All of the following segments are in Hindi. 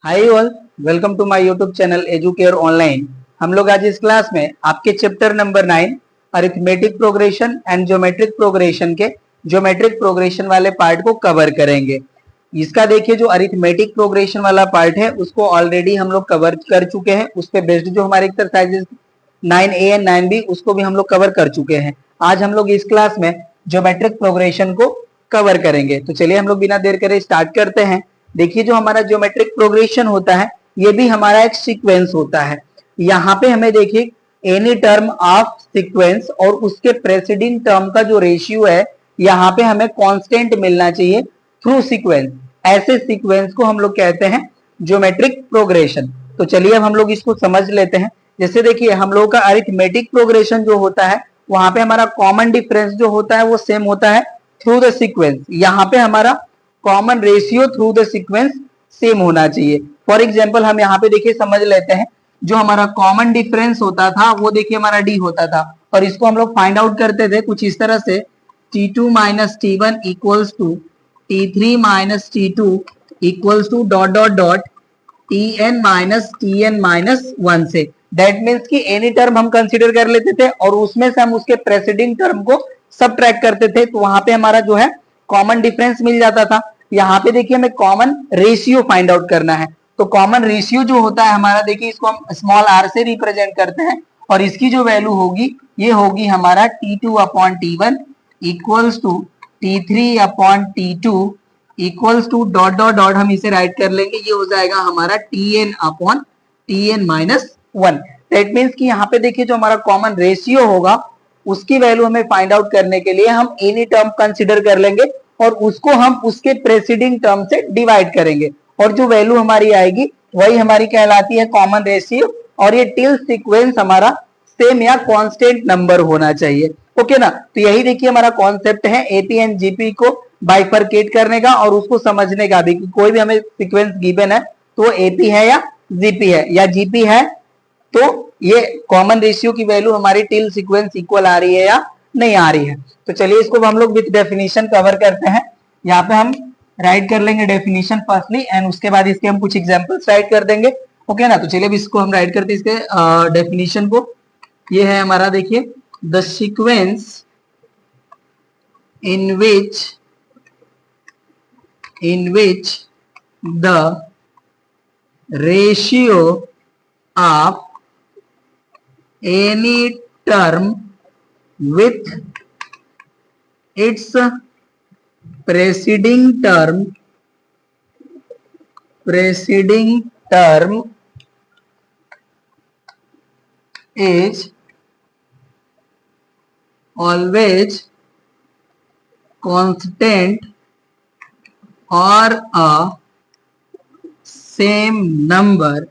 Hi all, welcome to my YouTube channel Educare online. हम लोग आज इस क्लास में आपके chapter number 9 arithmetic progression and geometric progression के ज्योमेट्रिक प्रोग्रेशन वाले पार्ट को कवर करेंगे। इसका देखिए, जो अरिथमेटिक प्रोग्रेशन वाला पार्ट है उसको ऑलरेडी हम लोग कवर कर चुके हैं। उस पे बेस्ड जो हमारे एक्सरसाइजेस 9A एंड 9B उसको भी हम लोग कवर कर चुके हैं। आज हम लोग इस क्लास में ज्योमेट्रिक प्रोग्रेशन को कवर करेंगे। तो चलिए हम लोग बिना देर करे स्टार्ट करते हैं। देखिए, जो हमारा ज्योमेट्रिक प्रोग्रेशन होता है ये भी हमारा एक सीक्वेंस होता है। यहाँ पे हमें देखिए एनी टर्म ऑफ सीक्वेंस और उसके प्रेसिडिंग टर्म का जो रेशियो है यहाँ पे हमें कांस्टेंट मिलना चाहिए थ्रू सीक्वेंस। ऐसे सीक्वेंस को हम लोग कहते हैं ज्योमेट्रिक प्रोग्रेशन। तो चलिए अब हम लोग इसको समझ लेते हैं। जैसे देखिए, हम लोग का अरिथमेटिक प्रोग्रेशन जो होता है वहां पे हमारा कॉमन डिफरेंस जो होता है वो सेम होता है थ्रू द सीक्वेंस। यहाँ पे हमारा common ratio through the sequence same होना चाहिए। फॉर एग्जाम्पल हम यहाँ पे देखिए समझ लेते हैं, जो हमारा कॉमन डिफरेंस होता था वो देखिए हमारा डी होता था, और इसको हम लोग फाइंड आउट करते थे कुछ इस तरह से, T2 minus T1 equals to T3 minus T2 equals to dot dot dot Tn minus Tn minus 1 से। दैट मीन्स कि एनी टर्म हम कंसीडर कर लेते थे और उसमें से हम उसके प्रेसिडिंग टर्म को सबट्रैक्ट करते थे, तो वहां पे हमारा जो है कॉमन डिफरेंस मिल जाता था। यहाँ पे देखिए हमें कॉमन रेशियो फाइंड आउट करना है। तो कॉमन रेशियो जो होता है हमारा, देखिए इसको हम स्मॉल आर से रिप्रेजेंट करते हैं और इसकी जो वैल्यू होगी ये होगी हमारा T2 upon T1 equals to T3 upon T2 equals to dot dot dot, हम इसे राइट कर लेंगे, ये हो जाएगा हमारा Tn upon Tn minus 1। That means कि यहाँ पे देखिए जो हमारा कॉमन रेशियो होगा उसकी वैल्यू हमें फाइंड आउट करने के लिए हम एनी टर्म कंसिडर कर लेंगे और उसको हम उसके प्रेसिडिंग टर्म से डिवाइड करेंगे, और जो वैल्यू हमारी आएगी वही हमारी कहलाती है कॉमन रेशियो। और ये टिल सीक्वेंस हमारा सेम या कांस्टेंट नंबर होना चाहिए। ओके ना। तो यही देखिए हमारा कॉन्सेप्ट है एपी एंड जीपी को बाइफरकेट करने का और उसको समझने का भी, कि कोई भी हमें सीक्वेंस गिवन है तो वो एपी है या जीपी है, या जीपी है तो ये कॉमन रेशियो की वैल्यू हमारी टिल सीक्वेंस इक्वल आ रही है या नहीं आ रही है। तो चलिए इसको हम लोग विद डेफिनेशन कवर करते हैं। यहाँ पे हम राइट कर लेंगे डेफिनेशन फर्स्टली एंड उसके बाद इसके हम कुछ एग्जांपल्स राइट कर देंगे। ओके ना। तो चलिए इसको हम राइट करते हैं इसके डेफिनेशन को। ये है हमारा, देखिए, the sequence in which the ratio of any term with its preceding term is always constant or a same number,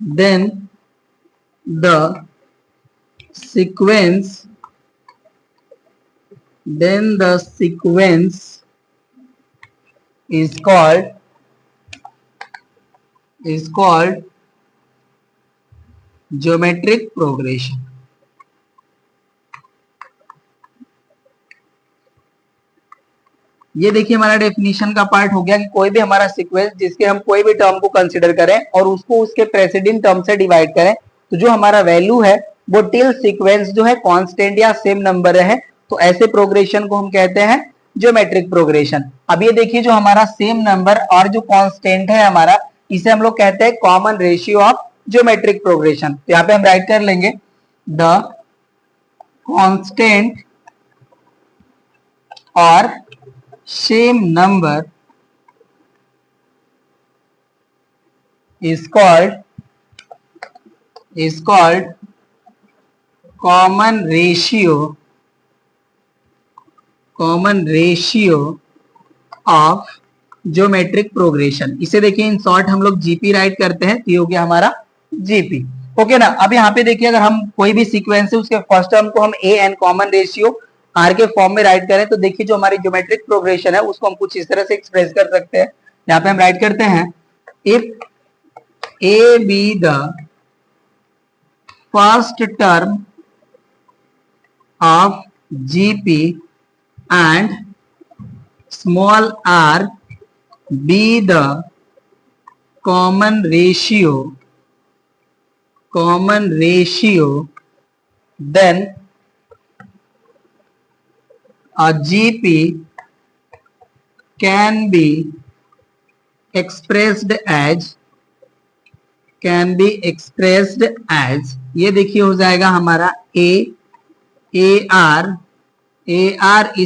then the sequence is called geometric progression। ये देखिए हमारा डेफिनेशन का पार्ट हो गया कि कोई भी हमारा सीक्वेंस जिसके हम कोई भी टर्म को कंसीडर करें और उसको उसके प्रेसिडिंग टर्म से डिवाइड करें, तो जो हमारा वैल्यू है वो टिल सीक्वेंस जो है कांस्टेंट या सेम नंबर है, तो ऐसे प्रोग्रेशन को हम कहते हैं ज्योमेट्रिक प्रोग्रेशन। अब ये देखिए जो हमारा सेम नंबर और जो कांस्टेंट है हमारा, इसे हम लोग कहते हैं common ratio of geometric progression. तो यहाँ पे हम राइट कर लेंगे द कांस्टेंट और same number is called common ratio of geometric progression। इसे देखिए इन शॉर्ट हम लोग जीपी राइट करते हैं, तो ये हो गया हमारा जीपी। ओके ना। अब यहाँ पे देखिए अगर हम कोई भी सीक्वेंस है उसके फर्स्ट टर्म को हम a and common ratio r के फॉर्म में राइट करें, तो देखिए जो हमारी ज्योमेट्रिक प्रोग्रेशन है उसको हम कुछ इस तरह से एक्सप्रेस कर सकते हैं। यहाँ पे हम राइट करते हैं, if A be the first term of GP and small r be the common ratio, then a GP can be expressed as, ये देखिए हो जाएगा हमारा AR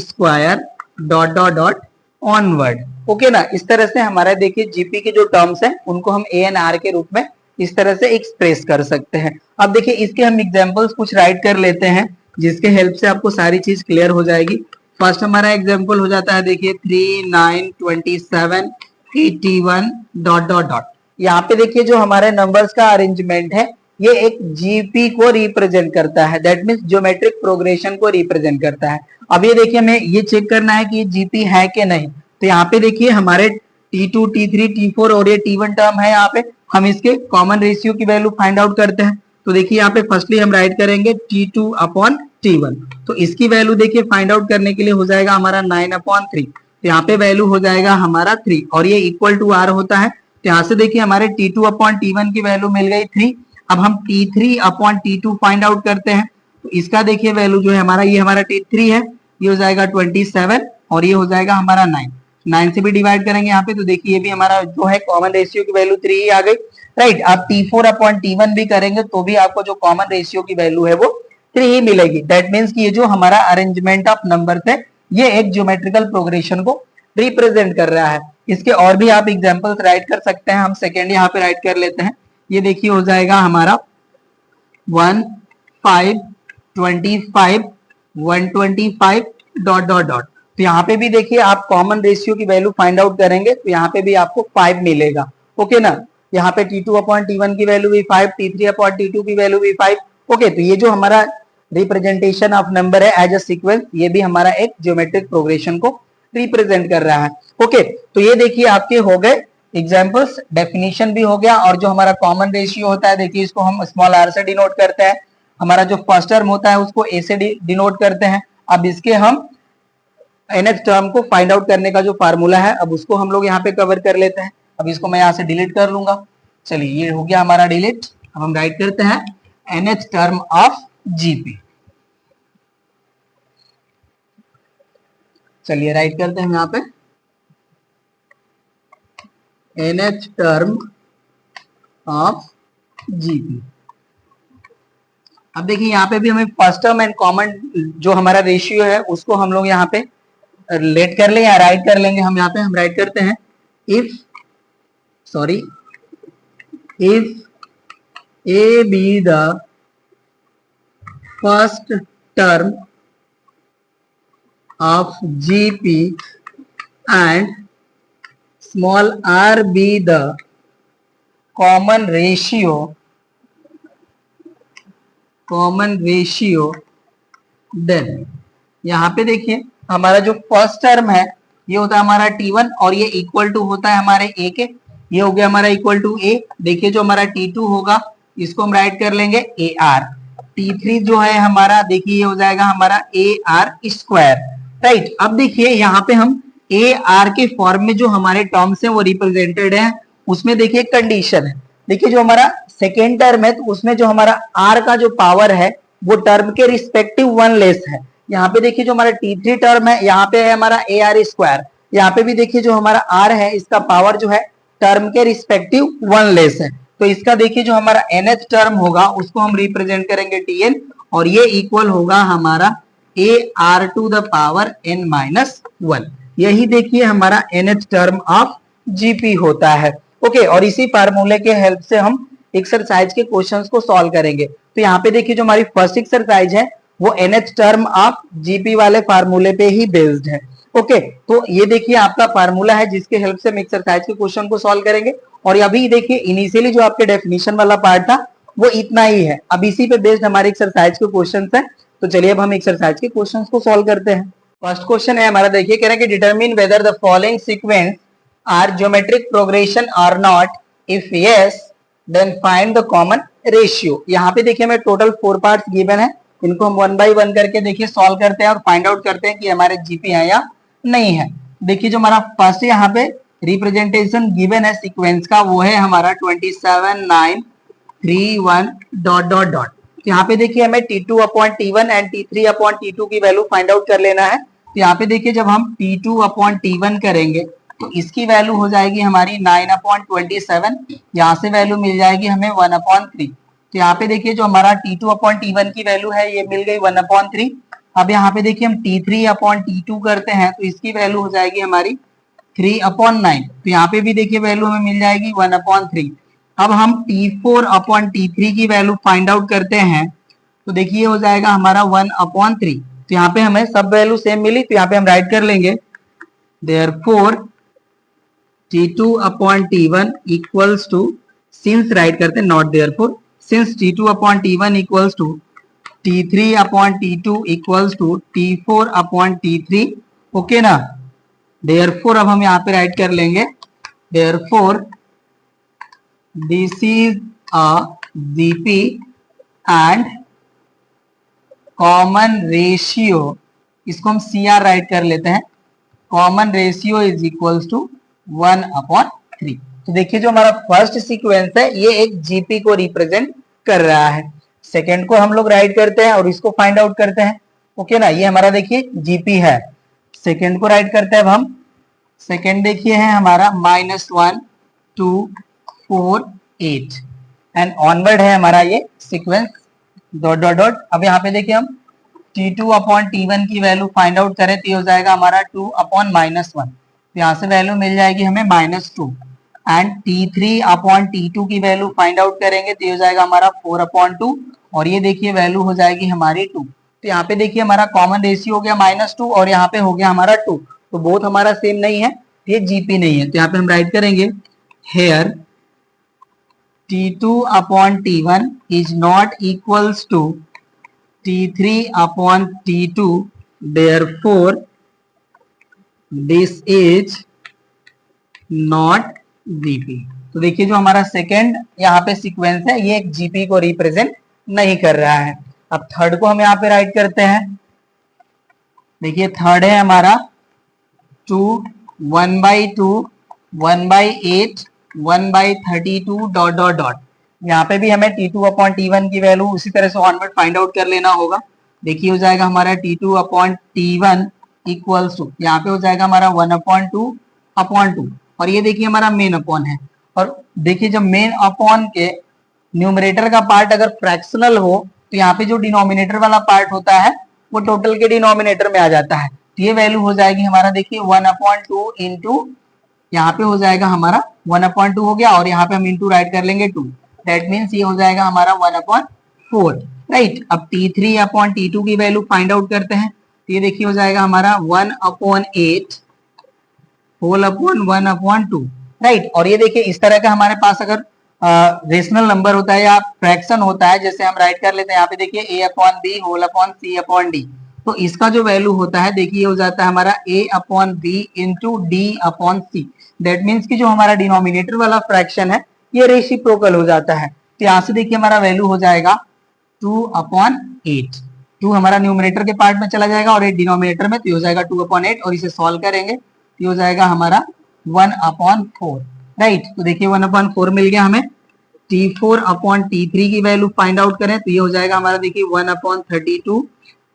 square dot dot dot onward. Okay ना, इस तरह से हमारा देखिए जीपी के जो टर्म्स हैं उनको हम ANR के रूप में इस तरह से एक्सप्रेस कर सकते हैं। अब देखिए इसके हम एग्जांपल्स कुछ राइट कर लेते हैं जिसके हेल्प से आपको सारी चीज क्लियर हो जाएगी। फर्स्ट हमारा एग्जांपल हो जाता है देखिए 3, 9, 27, 81 डॉट डॉट डॉट। यहाँ पे देखिए जो हमारे नंबर्स का अरेंजमेंट है ये एक जीपी को रिप्रेजेंट करता है, दैट मीन्स ज्योमेट्रिक प्रोग्रेशन को रिप्रेजेंट करता है। अब ये देखिए हमें ये चेक करना है कि ये जीपी है कि नहीं। तो यहाँ पे देखिए हमारे T2, T3, T4 और ये T1 टर्म है, यहाँ पे हम इसके कॉमन रेशियो की वैल्यू फाइंड आउट करते हैं। तो देखिए यहाँ पे फर्स्टली हम राइट करेंगे T2 अपॉन T1। तो इसकी वैल्यू देखिए फाइंड आउट करने के लिए हो जाएगा हमारा 9 अपॉन 3। तो यहाँ पे वैल्यू हो जाएगा हमारा 3 और ये इक्वल टू R होता है। तो यहाँ से देखिए हमारे T2 अपॉन T1 की वैल्यू मिल गई 3। अब हम T3 upon T2 find out करते हैं। तो इसका देखिए वैल्यू जो है हमारा, ये हमारा T3 है, ये हो जाएगा 27 और ये हो जाएगा हमारा 9। 9 से भी डिवाइड करेंगे यहाँ पे, तो देखिए ये भी हमारा जो है कॉमन रेशियो की वैल्यू 3 ही आ गई, राइट। आप T4 अपॉन T1 भी करेंगे तो भी आपको जो कॉमन रेशियो की वैल्यू है वो 3 ही मिलेगी। दैट मीन्स कि ये जो हमारा अरेंजमेंट ऑफ नंबर्स है ये एक ज्योमेट्रिकल प्रोग्रेशन को रिप्रेजेंट कर रहा है। इसके और भी आप एग्जांपल्स राइट कर सकते हैं। हम सेकेंड यहाँ पे राइट कर लेते हैं। ये देखिए हो जाएगा हमारा 1, 5, 25, 125 डॉट डॉट डॉट। तो यहाँ पे भी देखिए आप कॉमन रेशियो की वैल्यू फाइंड आउट करेंगे तो यहाँ पे भी आपको 5 मिलेगा। ओके ना, यहाँ पे T2 अपॉन T1 की वैल्यू भी 5, T3 अपॉन T2 की वैल्यू भी 5। ओके, तो ये जो हमारा रिप्रेजेंटेशन ऑफ नंबर है एज अ सीक्वेंस, ये भी हमारा एक ज्योमेट्रिक प्रोग्रेशन को रिप्रेजेंट कर रहा है। ओके, तो ये देखिए आपके हो गए एग्जाम्पल्स, डेफिनेशन भी हो गया। और जो हमारा कॉमन रेशियो होता है देखिए इसको हम स्मॉल r से डिनोट करते हैं। हमारा जो फर्स्ट टर्म होता है उसको a से डिनोट करते हैं। अब इसके हम nth टर्म को फाइंड आउट करने का जो फार्मूला है अब उसको हम लोग यहाँ पे कवर कर लेते हैं। अब इसको मैं यहाँ से डिलीट कर लूंगा। चलिए ये हो गया हमारा डिलीट। अब हम राइट करते हैं nth टर्म ऑफ जीपी। चलिए राइट करते हैं यहाँ पे nth टर्म ऑफ जीपी। अब देखिए यहाँ पे भी हमें फर्स्ट टर्म एंड कॉमन जो हमारा रेशियो है उसको हम लोग यहाँ पे लेट कर ले या राइट कर लेंगे। हम यहाँ पे हम राइट करते हैं if a be the first term of GP and small r be the common ratio, then यहाँ पे देखिए हमारा जो फर्स्ट टर्म है ये होता है हमारा T1 और ये इक्वल टू होता है हमारे A के। ये हो गया हमारा इक्वल टू A। देखिए जो हमारा T2 होगा इसको हम राइट कर लेंगे AR। T3 जो है हमारा देखिए ये हो जाएगा हमारा AR स्क्वायर, राइट। अब देखिए यहाँ पे हम AR के फॉर्म में जो हमारे टर्म्स हैं वो रिप्रेजेंटेड है। उसमें देखिए कंडीशन है, देखिए जो हमारा सेकेंड टर्म है तो उसमें जो हमारा R का जो पावर है वो टर्म के रिस्पेक्टिव 1 लेस है। यहाँ पे देखिए जो हमारा T3 टर्म है यहाँ पे है हमारा AR स्क्वायर। यहाँ पे भी देखिए जो हमारा R है इसका पावर जो है टर्म के रिस्पेक्टिव 1 लेस है। तो इसका देखिए जो हमारा nth टर्म होगा उसको हम रिप्रेजेंट करेंगे Tn और ये इक्वल होगा हमारा AR to the power n-1। यही देखिए हमारा nth टर्म ऑफ जीपी होता है। ओके, और इसी फार्मूले के हेल्प से हम एक्सरसाइज के क्वेश्चंस को सॉल्व करेंगे। तो यहाँ पे देखिए जो हमारी फर्स्ट एक्सरसाइज है वो nth टर्म ऑफ जीपी वाले फार्मूले पे ही बेस्ड है। ओके, तो ये देखिए आपका फार्मूला है जिसके हेल्प से हम एक्सरसाइज के क्वेश्चन को सॉल्व करेंगे। और अभी देखिए इनिशियली जो आपके डेफिनेशन वाला पार्ट था वो इतना ही है। अब इसी पे बेस्ड हमारे एक्सरसाइज के क्वेश्चन है। तो चलिए अब हम एक्सरसाइज के क्वेश्चन को सॉल्व करते हैं। फर्स्ट क्वेश्चन है हमारा, देखिए कह रहा है कि determine whether the following sequence are geometric progression और not, if yes then find the common ratio. यहाँ पे देखिए हमें टोटल 4 पार्ट्स गिवन है, इनको हम 1 बाय 1 करके देखिए सॉल्व करते हैं और फाइंड आउट करते हैं कि हमारे जीपी है या नहीं है। देखिए जो हमारा फर्स्ट यहाँ पे रिप्रेजेंटेशन गिवन है सीक्वेंस का, वो है हमारा 27, 9, 3, 1 डॉट डॉट डॉट। यहाँ पे देखिए हमें T2 upon T1 and T3 upon T2 की वैल्यू फाइंड आउट कर लेना है। तो यहाँ पे देखिए जब हम T2 अपॉन T1 करेंगे तो इसकी वैल्यू हो जाएगी हमारी 9/27। यहाँ से वैल्यू मिल जाएगी हमें 1/3। तो यहाँ पे देखिए जो हमारा T2 अपॉन T1 की वैल्यू है ये मिल गई 1/3। अब यहाँ पे देखिए हम T3 अपॉन T2 करते हैं तो इसकी वैल्यू हो जाएगी हमारी 3/9। तो यहाँ पे भी देखिए वैल्यू हमें मिल जाएगी 1/3। अब हम T4 अपॉन T3 की वैल्यू फाइंड आउट करते हैं तो देखिए हो जाएगा हमारा 1/3। तो यहाँ पे हमें सब वैल्यू सेम मिली, तो यहाँ पे हम राइट कर लेंगे therefore T2 upon T1 equals to, since write करते हैं not therefore, since T2 upon T1 equals to T3 upon T2 equals to T4 upon T3। Okay ना। देयरफॉर अब हम यहाँ पे राइट कर लेंगे therefore this is a GP and common ratio, इसको हम CR राइट कर लेते हैं, common ratio is equals to 1/3। तो देखिए जो हमारा फर्स्ट सीक्वेंस है ये एक जीपी को रिप्रेजेंट कर रहा है, सेकेंड को हम लोग राइट करते हैं और इसको फाइंड आउट करते हैं। ओके ना, ये हमारा देखिए जीपी है, सेकेंड को राइट करते हैं। अब हम सेकेंड देखिए है हमारा -1 2 4 8 एंड ऑनवर्ड है हमारा ये सीक्वेंस डॉट डॉट डॉट। अब यहाँ पे देखिए हम T2 अपॉन T1 की वैल्यू फाइंड आउट करें तो ये हो जाएगा हमारा 2 अपॉन -1। तो यहाँ से वैल्यू मिल जाएगी हमें -2 एंड T3 अपॉन T2 की वैल्यू फाइंड आउट करेंगे तो ये हो जाएगा हमारा 4/2 और ये देखिए वैल्यू हो जाएगी हमारी 2। तो यहाँ पे देखिए हमारा कॉमन रेशियो हो गया -2 और यहाँ पे हो गया हमारा 2, तो बोथ हमारा सेम नहीं है, ये जीपी नहीं है। तो यहाँ पे हम राइट करेंगे here T2 upon T1 is not equals to T3 upon T2, therefore this is not GP. तो देखिए जो हमारा सेकेंड यहाँ पे सीक्वेंस है ये एक जीपी को रिप्रेजेंट नहीं कर रहा है। अब थर्ड को हम यहाँ पे राइट करते हैं। देखिए थर्ड है हमारा 2 1/2 1/8 1/32 डॉट डॉट डॉट। यहाँ पे भी हमें T2 अपॉन T1 की वैल्यू उसी तरह से ऑनवर्ड फाइंड आउट कर लेना होगा। देखिए हो जाएगा हमारा T2 upon T1 equals to, यहाँ पे हो जाएगा हमारा 1/2 और ये देखिए हमारा मेन अपॉन है। और देखिए जब मेन अपॉन के न्यूमरेटर का पार्ट अगर फ्रैक्शनल हो तो यहाँ पे जो डिनोमिनेटर वाला पार्ट होता है वो टोटल के डिनोमिनेटर में आ जाता है। तो ये वैल्यू हो जाएगी हमारा देखिए 1/2 इंटू, यहाँ पे हो जाएगा हमारा 1/2 हो गया और यहाँ पे हम इंटू राइट कर लेंगे 2, दैट मीन्स ये हो जाएगा हमारा 1/4। राइट। अब T3 अपॉन T2 की वैल्यू फाइंड आउट करते हैं तो ये देखिए हो जाएगा हमारा 1/8 होल अपॉन 1/2। राइट। और ये देखिए इस तरह का हमारे पास अगर रेशनल नंबर होता है या फ्रैक्शन होता है, जैसे हम राइट कर लेते हैं यहाँ पे देखिए A/B होल अपॉन C/D, तो इसका जो वैल्यू होता है देखिए हो जाता है हमारा A/B into D/C। That means कि जो हमारा डिनोमिनेटर वाला फ्रैक्शन है ये रेसिप्रोकल हो जाता है। तो यहाँ से देखिए हमारा वैल्यू हो जाएगा 2/8। 2 हमारा न्यूमरेटर के पार्ट में चला जाएगा और 8 डिनोमिनेटर में, तो हो जाएगा 2/8 और इसे सॉल्व करेंगे तो हो जाएगा हमारा 1/4। राइट। तो देखिए 1/4 मिल गया हमें। T4 अपॉन T3 की वैल्यू फाइंड आउट करें तो ये हो जाएगा हमारा देखिए 1/32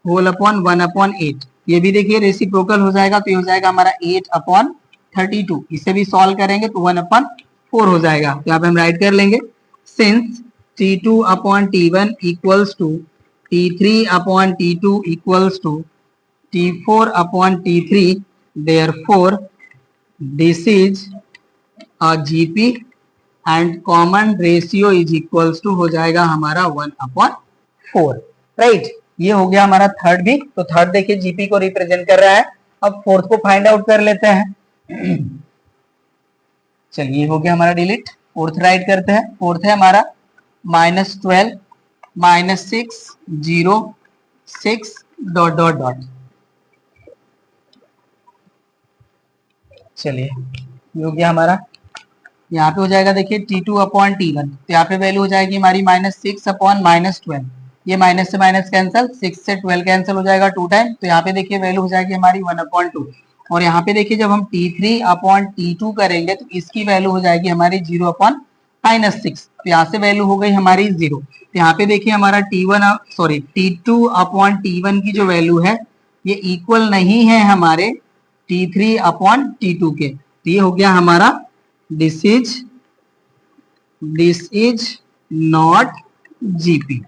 होल अपॉन 1/8। ये भी देखिए रेसिप्रोकल हो जाएगा तो ये हो जाएगा हमारा 8/32। इसे भी सॉल्व करेंगे तो 1/4 हो जाएगा। तो यहाँ पे हम राइट कर लेंगे since T2 upon T1 equals to T3 upon T2 equals to T4 upon T3, therefore this is a GP and common ratio is equals to हो जाएगा हमारा 1/4। राइट। ये हो गया हमारा थर्ड भी। तो थर्ड देखिए जीपी को रिप्रेजेंट कर रहा है। अब फोर्थ को फाइंड आउट कर लेते हैं। चलिए हो गया हमारा डिलीट। फोर्थ राइट करते हैं। फोर्थ है हमारा -12 -6 0 6 डॉट डॉट डॉट। चलिए ये हो गया हमारा। यहाँ पे हो जाएगा देखिए T2 अपॉन T1, तो यहाँ पे वैल्यू हो जाएगी हमारी -6 अपॉन -12। ये माइनस से माइनस कैंसिल, 6 से 12 कैंसिल हो जाएगा 2 टाइम, तो यहाँ पे देखिए वैल्यू हो जाएगी हमारी 1/2। और यहाँ पे देखिए जब हम T3 अपॉन T2 करेंगे तो इसकी वैल्यू हो जाएगी हमारी 0 अपॉन -6। तो यहाँ से वैल्यू हो गई हमारी 0। तो यहाँ पे देखिए हमारा T2 अपॉन T1 की जो वैल्यू है ये इक्वल नहीं है हमारे T3 अपॉन T2 के। तो ये हो गया हमारा this is not GP.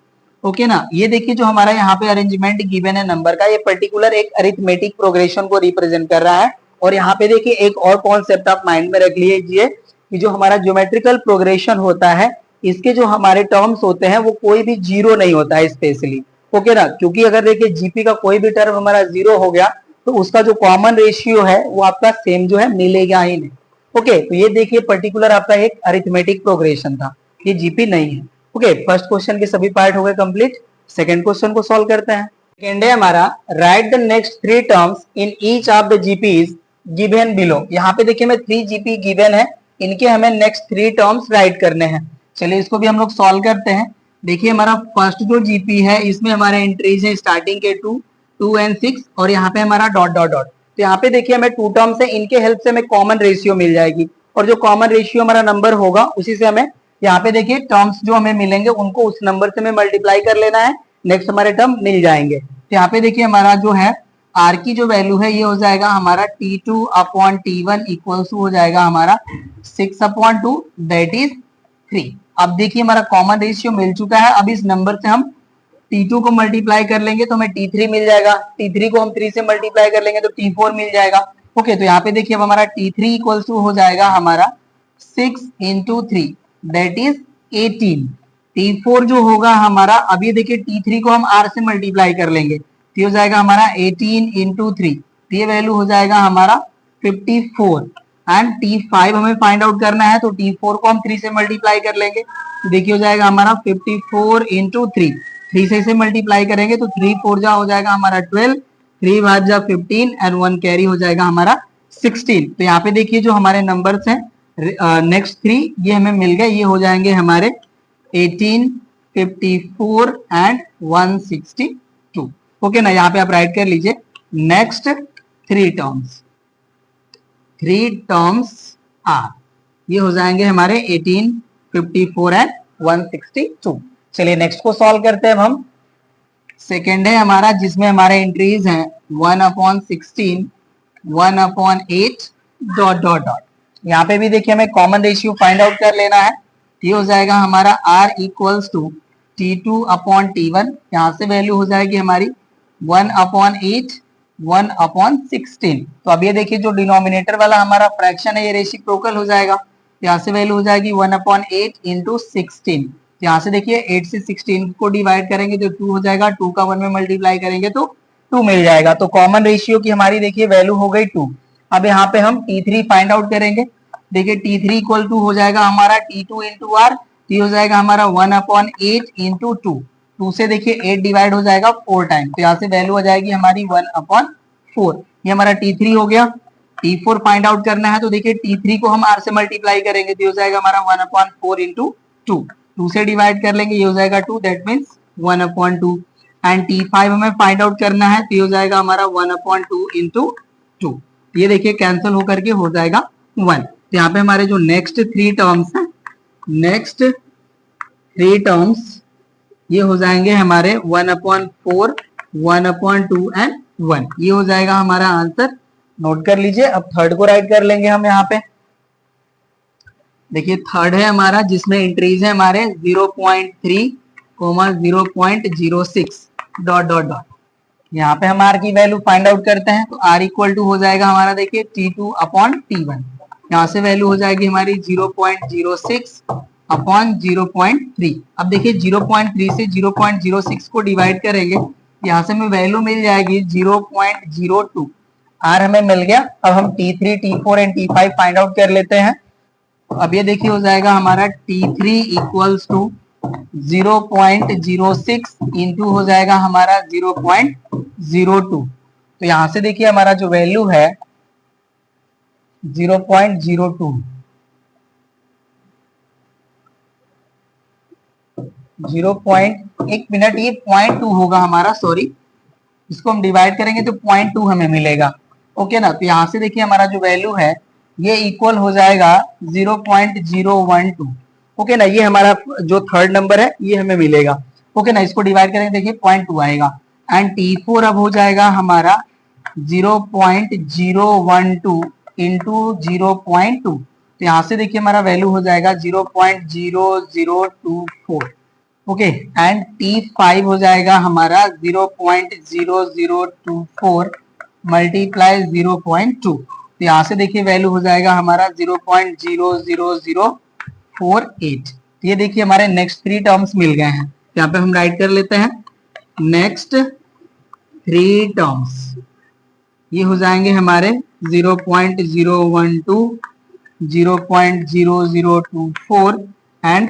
Okay ना। ये देखिए जो हमारा यहाँ पे अरेंजमेंट गिवन है नंबर का, ये पर्टिकुलर एक अरिथमेटिक प्रोग्रेशन को रिप्रेजेंट कर रहा है। और यहाँ पे देखिए एक और कॉन्सेप्ट आप माइंड में रख लीजिए कि जो हमारा ज्योमेट्रिकल प्रोग्रेशन होता है इसके जो हमारे टर्म्स होते हैं वो कोई भी जीरो नहीं होता है स्पेशली। ओके ना। क्योंकि अगर देखिए जीपी का कोई भी टर्म हमारा जीरो हो गया तो उसका जो कॉमन रेशियो है वो आपका सेम जो है मिलेगा ही नहीं। ओके। तो ये देखिए पर्टिकुलर आपका एक अरिथमेटिक प्रोग्रेशन था, ये जीपी नहीं है। ओके। फर्स्ट क्वेश्चन के सभी पार्ट हो गए कंप्लीट। सेकंड क्वेश्चन को सॉल्व करते हैं। सेकंड है हमारा write the next 3 terms in each of the GPs given below. यहाँ पे देखिए मैं 3 जीपी गिवन है, इनके हमें नेक्स्ट 3 टर्म्स राइट करने हैं। चलिए इसको भी हम लोग सॉल्व करते हैं। देखिए हमारा फर्स्ट जो जीपी है इसमें हमारे एंट्रीज है स्टार्टिंग के 2 एंड 6 और यहाँ पे हमारा डॉट डॉट डॉट। तो यहाँ पे देखिए हमें 2 टर्म्स है, इनके हेल्प से हमें कॉमन रेशियो मिल जाएगी और जो कॉमन रेशियो हमारा नंबर होगा उसी से हमें यहाँ पे देखिए टर्म्स जो हमें मिलेंगे उनको उस नंबर से हमें मल्टीप्लाई कर लेना है, नेक्स्ट हमारे टर्म मिल जाएंगे। तो यहाँ पे देखिए हमारा जो है आर की जो वैल्यू है ये हो जाएगा हमारा T2 अपॉन T1 इक्वल्स हो जाएगा हमारा 6 अपॉन 2 दैट इज 3। अब देखिए हमारा कॉमन रेशियो मिल चुका है। अब इस नंबर से हम T2 को मल्टीप्लाई कर लेंगे तो हमें T3 मिल जाएगा, T3 को हम 3 से मल्टीप्लाई कर लेंगे तो T4 मिल जाएगा। ओके। तो यहाँ पे देखिए अब हमारा T3 इक्वल्स टू हो जाएगा हमारा 6 इंटू 3 दैट इज 18। T4 जो होगा हमारा, अब ये देखिए T3 को हम R से मल्टीप्लाई कर लेंगे तो हो जाएगा हमारा 18 इंटू 3, ये वैल्यू हो जाएगा हमारा 54। एंड T5 हमें फाइंड आउट करना है तो T4 को हम 3 से मल्टीप्लाई कर लेंगे तो देखिए हो जाएगा हमारा 54 इंटू 3 से इसे मल्टीप्लाई करेंगे तो 3 4 जा हो जाएगा हमारा 12, 3 5 जा 15 एंड 1 कैरी हो जाएगा हमारा 16। तो यहाँ पे देखिए जो हमारे नंबर्स हैं नेक्स्ट 3 ये हमें मिल गए, ये हो जाएंगे हमारे 18, 54 एंड 162। ओके ना। यहाँ पे आप राइट कर लीजिए नेक्स्ट 3 टर्म्स आर, ये हो जाएंगे हमारे 18, 54 एंड 162। चलिए नेक्स्ट को सॉल्व करते हैं हम। सेकेंड है हमारा जिसमें हमारे एंट्रीज हैं 1 upon 16, 1 upon 8 dot dot dot. यहाँ पे भी देखिए हमें कॉमन रेशियो फाइंड आउट कर लेना है। ये हो जाएगा हमारा R equals to T2 upon T1, यहाँ से वैल्यू हो जाएगी हमारी 1 अपॉन 8, 1 अपॉन 16। तो अब ये देखिए जो डिनोमिनेटर वाला हमारा फ्रैक्शन है ये रेसिप्रोकल हो जाएगा, यहाँ से वैल्यू हो जाएगी 1 अपॉन 8 इंटू 16। यहाँ से देखिए 8 से 16 को डिवाइड करेंगे तो 2 हो जाएगा, 2 का 1 में मल्टीप्लाई करेंगे तो 2 मिल जाएगा। तो कॉमन रेशियो की हमारी देखिए वैल्यू हो गई 2। अब यहाँ पे हम T3 फाइंड आउट करेंगे। देखिए T3 इक्वल टू हो जाएगा हमारा T2 इंटू आर, ये हो जाएगा हमारा 1 अपॉन 8 इंटू 2। 2 से देखिए 8 डिवाइड हो जाएगा 4 टाइम, तो यहाँ से वैल्यू हो जाएगी हमारी 1 अपॉन 4। ये हमारा T3 हो गया। T4 फाइंड आउट करना है तो देखिए T3 को हम R से मल्टीप्लाई करेंगे तो हो जाएगा हमारा 1 अपॉन 4 इंटू 2। 2 से डिवाइड कर लेंगे ये हो जाएगा 2, that means 1 upon 2। And T5 हमें फाइंड आउट करना है तो ये हो जाएगा हमारा 1 अपॉन 2 इंटू 2। ये देखिए कैंसिल होकर के हो जाएगा 1। तो यहाँ पे हमारे जो नेक्स्ट 3 टर्म्स हैं, नेक्स्ट 3 टर्म्स ये हो जाएंगे हमारे 1 अपॉन 4, 1 अपॉन 2 एंड 1। ये हो जाएगा हमारा आंसर। नोट कर लीजिए। अब थर्ड को राइट कर लेंगे हम यहाँ पे। देखिए थर्ड है हमारा जिसमें एंट्रीज है हमारे 0.3, 0.06 डॉट डॉट डॉट। यहाँ पे हम R की वैल्यू फाइंड आउट करते हैं तो R इक्वल टू हो जाएगा हमारा देखिए T2 अपॉन T1। यहाँ से वैल्यू हो जाएगी हमारी 0.06 अपॉन 0.3। अब देखिए 0.3 से 0.06 को डिवाइड करेंगे, यहाँ से हमें वैल्यू मिल जाएगी 0.02। R हमें मिल गया। अब हम T3, T4 and T5 find out कर लेते हैं। अब ये देखिए हो जाएगा हमारा T3 इक्वल्स टू 0.06 इंटू हो जाएगा हमारा 0.02। तो यहाँ से देखिए हमारा जो वैल्यू है 0.02, 1 मिनट, ये 0.2 होगा हमारा, सॉरी, इसको हम डिवाइड करेंगे तो 0.2 हमें मिलेगा। ओके ना, तो यहाँ से देखिए हमारा जो वैल्यू है ये इक्वल हो जाएगा 0.012। ओके ना, ये हमारा जो थर्ड नंबर है ये हमें मिलेगा। ओके ना, इसको डिवाइड करेंगे देखिए 0.2 आएगा एंड T4 अब हो जाएगा हमारा 0.012 इंटू 0.2। तो यहाँ से देखिए हमारा वैल्यू हो जाएगा 0.0024। ओके एंड T5 हो जाएगा हमारा 0.0024 मल्टीप्लाई 0.2। तो यहाँ से देखिए वैल्यू हो जाएगा हमारा 0.00048। तो ये देखिए हमारे नेक्स्ट थ्री टर्म्स मिल गए हैं। यहाँ पे हम राइट कर लेते हैं नेक्स्ट थ्री टर्म्स। ये हो जाएंगे हमारे 0.012, 0.0024 एंड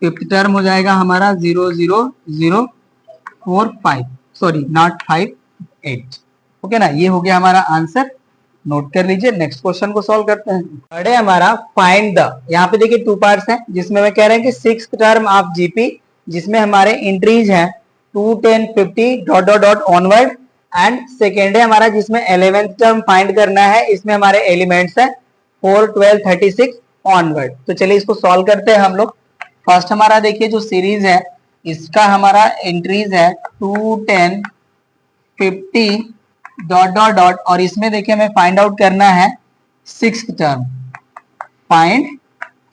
फिफ्थ टर्म हो जाएगा हमारा 0.0045, सॉरी नॉट 58। ओके ना, ये हो गया हमारा आंसर। नोट कर लीजिए, नेक्स्ट क्वेश्चन को सॉल्व करते हैं। थर्ड है हमारा फाइंड द। यहाँ पे देखिए टू पार्ट्स हैं जिसमें मैं कह रहे हैं कि सिक्स्थ टर्म ऑफ जीपी जिसमें हमारे एंट्रीज हैं 2, 10, 50 dot dot dot onward and second है हमारा जिसमें 11th टर्म फाइंड करना है, इसमें हमारे एलिमेंट्स हैं 4, 12, 36 ऑनवर्ड। तो चलिए इसको सॉल्व करते हैं हम लोग। फर्स्ट हमारा देखिए जो सीरीज है इसका हमारा एंट्रीज है 2, 10, 50 डॉट डॉट डॉट और इसमें देखिए हमें फाइंड आउट करना है sixth term, find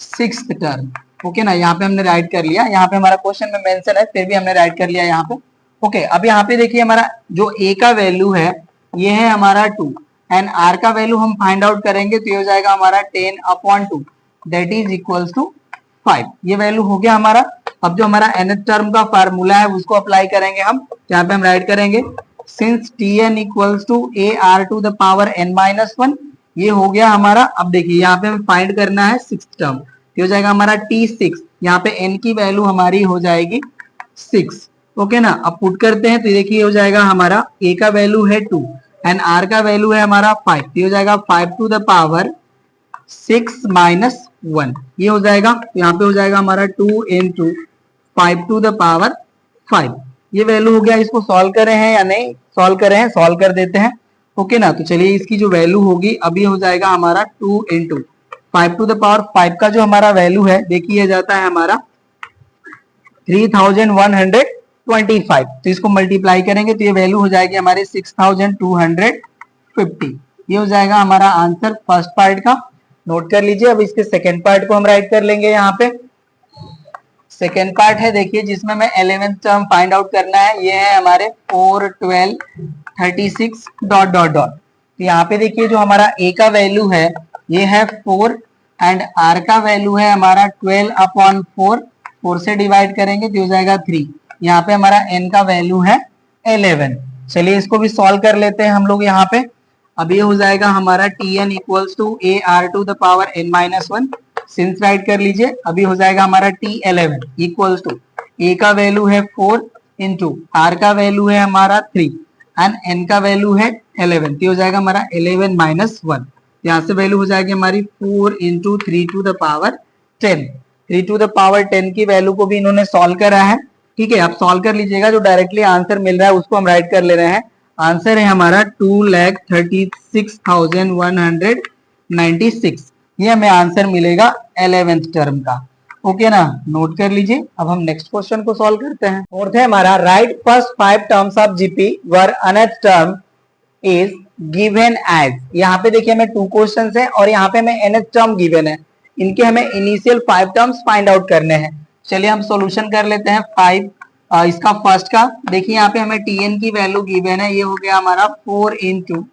sixth term. Okay ना, यहाँ पे हमने राइट कर लिया, यहाँ पे हमारा क्वेश्चन में मेंशन है फिर भी हमने राइट कर लिया यहाँ पे। ओके, अब यहाँ पे देखिए हमारा जो ए का वैल्यू है ये है हमारा 2 एंड आर का वैल्यू हम फाइंड आउट करेंगे तो ये हो जाएगा हमारा 10/2 दैट इज इक्वल्स टू 5। ये वैल्यू हो गया हमारा। अब जो हमारा nth टर्म का फार्मूला है उसको अप्लाई करेंगे हम। यहाँ पे हम राइट करेंगे since tn equals to ar to the power n minus 1। ये हो गया हमारा। अब देखिए यहाँ पे हमें फाइंड करना है सिक्स टर्म, ये हो जाएगा हमारा t6। यहाँ पे n की वैल्यू हमारी हो जाएगी 6। ओके ना, अब पुट करते हैं तो देखिए हो जाएगा हमारा a का वैल्यू है 2 एंड r का वैल्यू है हमारा 5। ये हो जाएगा 5 टू द पावर 6 माइनस 1। ये हो जाएगा, यहाँ पे हो जाएगा हमारा 2 इंटू 5 टू द पावर 5। ये वैल्यू हो गया। इसको सॉल्व करे हैं या नहीं सॉल्व करे हैं, सॉल्व कर देते हैं। ओके ना, तो चलिए इसकी जो वैल्यू होगी अभी हो जाएगा हमारा 2 इंटू 5 टू द पावर 5 का जो हमारा वैल्यू है देखिए जाता है हमारा 3125। तो इसको मल्टीप्लाई करेंगे तो ये वैल्यू हो जाएगी हमारे 6250। ये हो जाएगा हमारा आंसर फर्स्ट पार्ट का। नोट कर लीजिए। अब इसके सेकेंड पार्ट को हम राइट कर लेंगे। यहाँ पे सेकेंड पार्ट है देखिए जिसमें मैं 11th टर्म फाइंड आउट करना है। ये है हमारे 4, 12, 36 डॉट डॉट डॉट। तो यहाँ पे देखिए जो हमारा a का वैल्यू है ये है 4 एंड r का वैल्यू है हमारा 12/4। 4 से डिवाइड करेंगे तो हो जाएगा 3। यहाँ पे हमारा n का वैल्यू है 11। चलिए इसको भी सॉल्व कर लेते हैं हम लोग यहाँ पे। अब ये हो जाएगा हमारा tn equals to ar to the power n minus 1। Since write कर लीजिए। अभी हो जाएगा हमारा t11 इक्वल्स टू a का वैल्यू है 4 इंटू r का वैल्यू है हमारा 3 एंड n का वैल्यू है 11। तो हो जाएगा हमारा 11 माइनस 1। यहाँ से वैल्यू हो जाएगी हमारी 4 into 3 to the power 10। 3 to the power 10 की वैल्यू को भी इन्होंने सॉल्व करा है। ठीक है, आप सॉल्व कर लीजिएगा। जो डायरेक्टली आंसर मिल रहा है उसको हम राइट कर ले रहे हैं। आंसर है हमारा 2,36,196। ये हमें आंसर मिलेगा 11th टर्म का। ओके ना, नोट कर लीजिए। अब हम नेक्स्ट क्वेश्चन को सॉल्व करते हैं। फोर्थ है हमारा write first 5 terms of GP where nth term is given as. यहाँ पे देखिए हमें 2 क्वेश्चंस है और यहाँ पे हमें nth टर्म गिवन है। इनके हमें इनिशियल 5 टर्म्स फाइंड आउट करने हैं। चलिए हम सॉल्यूशन कर लेते हैं 5 इसका फर्स्ट का। देखिए यहाँ पे हमें tn की वैल्यू गिवन है। ये हो गया हमारा 4 into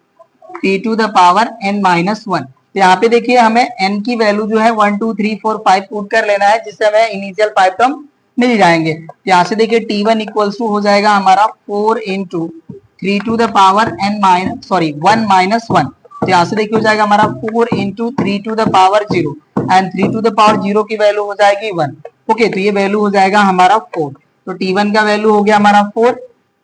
t to the power n minus 1। तो यहाँ पे देखिए हमें n की वैल्यू जो है 1, 2, 3, 4, 5 पुट कर लेना है जिससे हमें इनिशियल 5 टर्म मिल जाएंगे। तो यहाँ से देखिए t1 इक्वल्स टू हो जाएगा हमारा 4 into 3 to the power n minus 1 minus 1। तो यहाँ से देखिए हो जाएगा हमारा 4 into 3 to the power 0 and 3 to the power 0 की वैल्यू हो जाएगी 1। ओके, तो ये वैल्यू हो जाएगा हमारा 4। तो t1 का वैल्यू हो गया हमारा 4।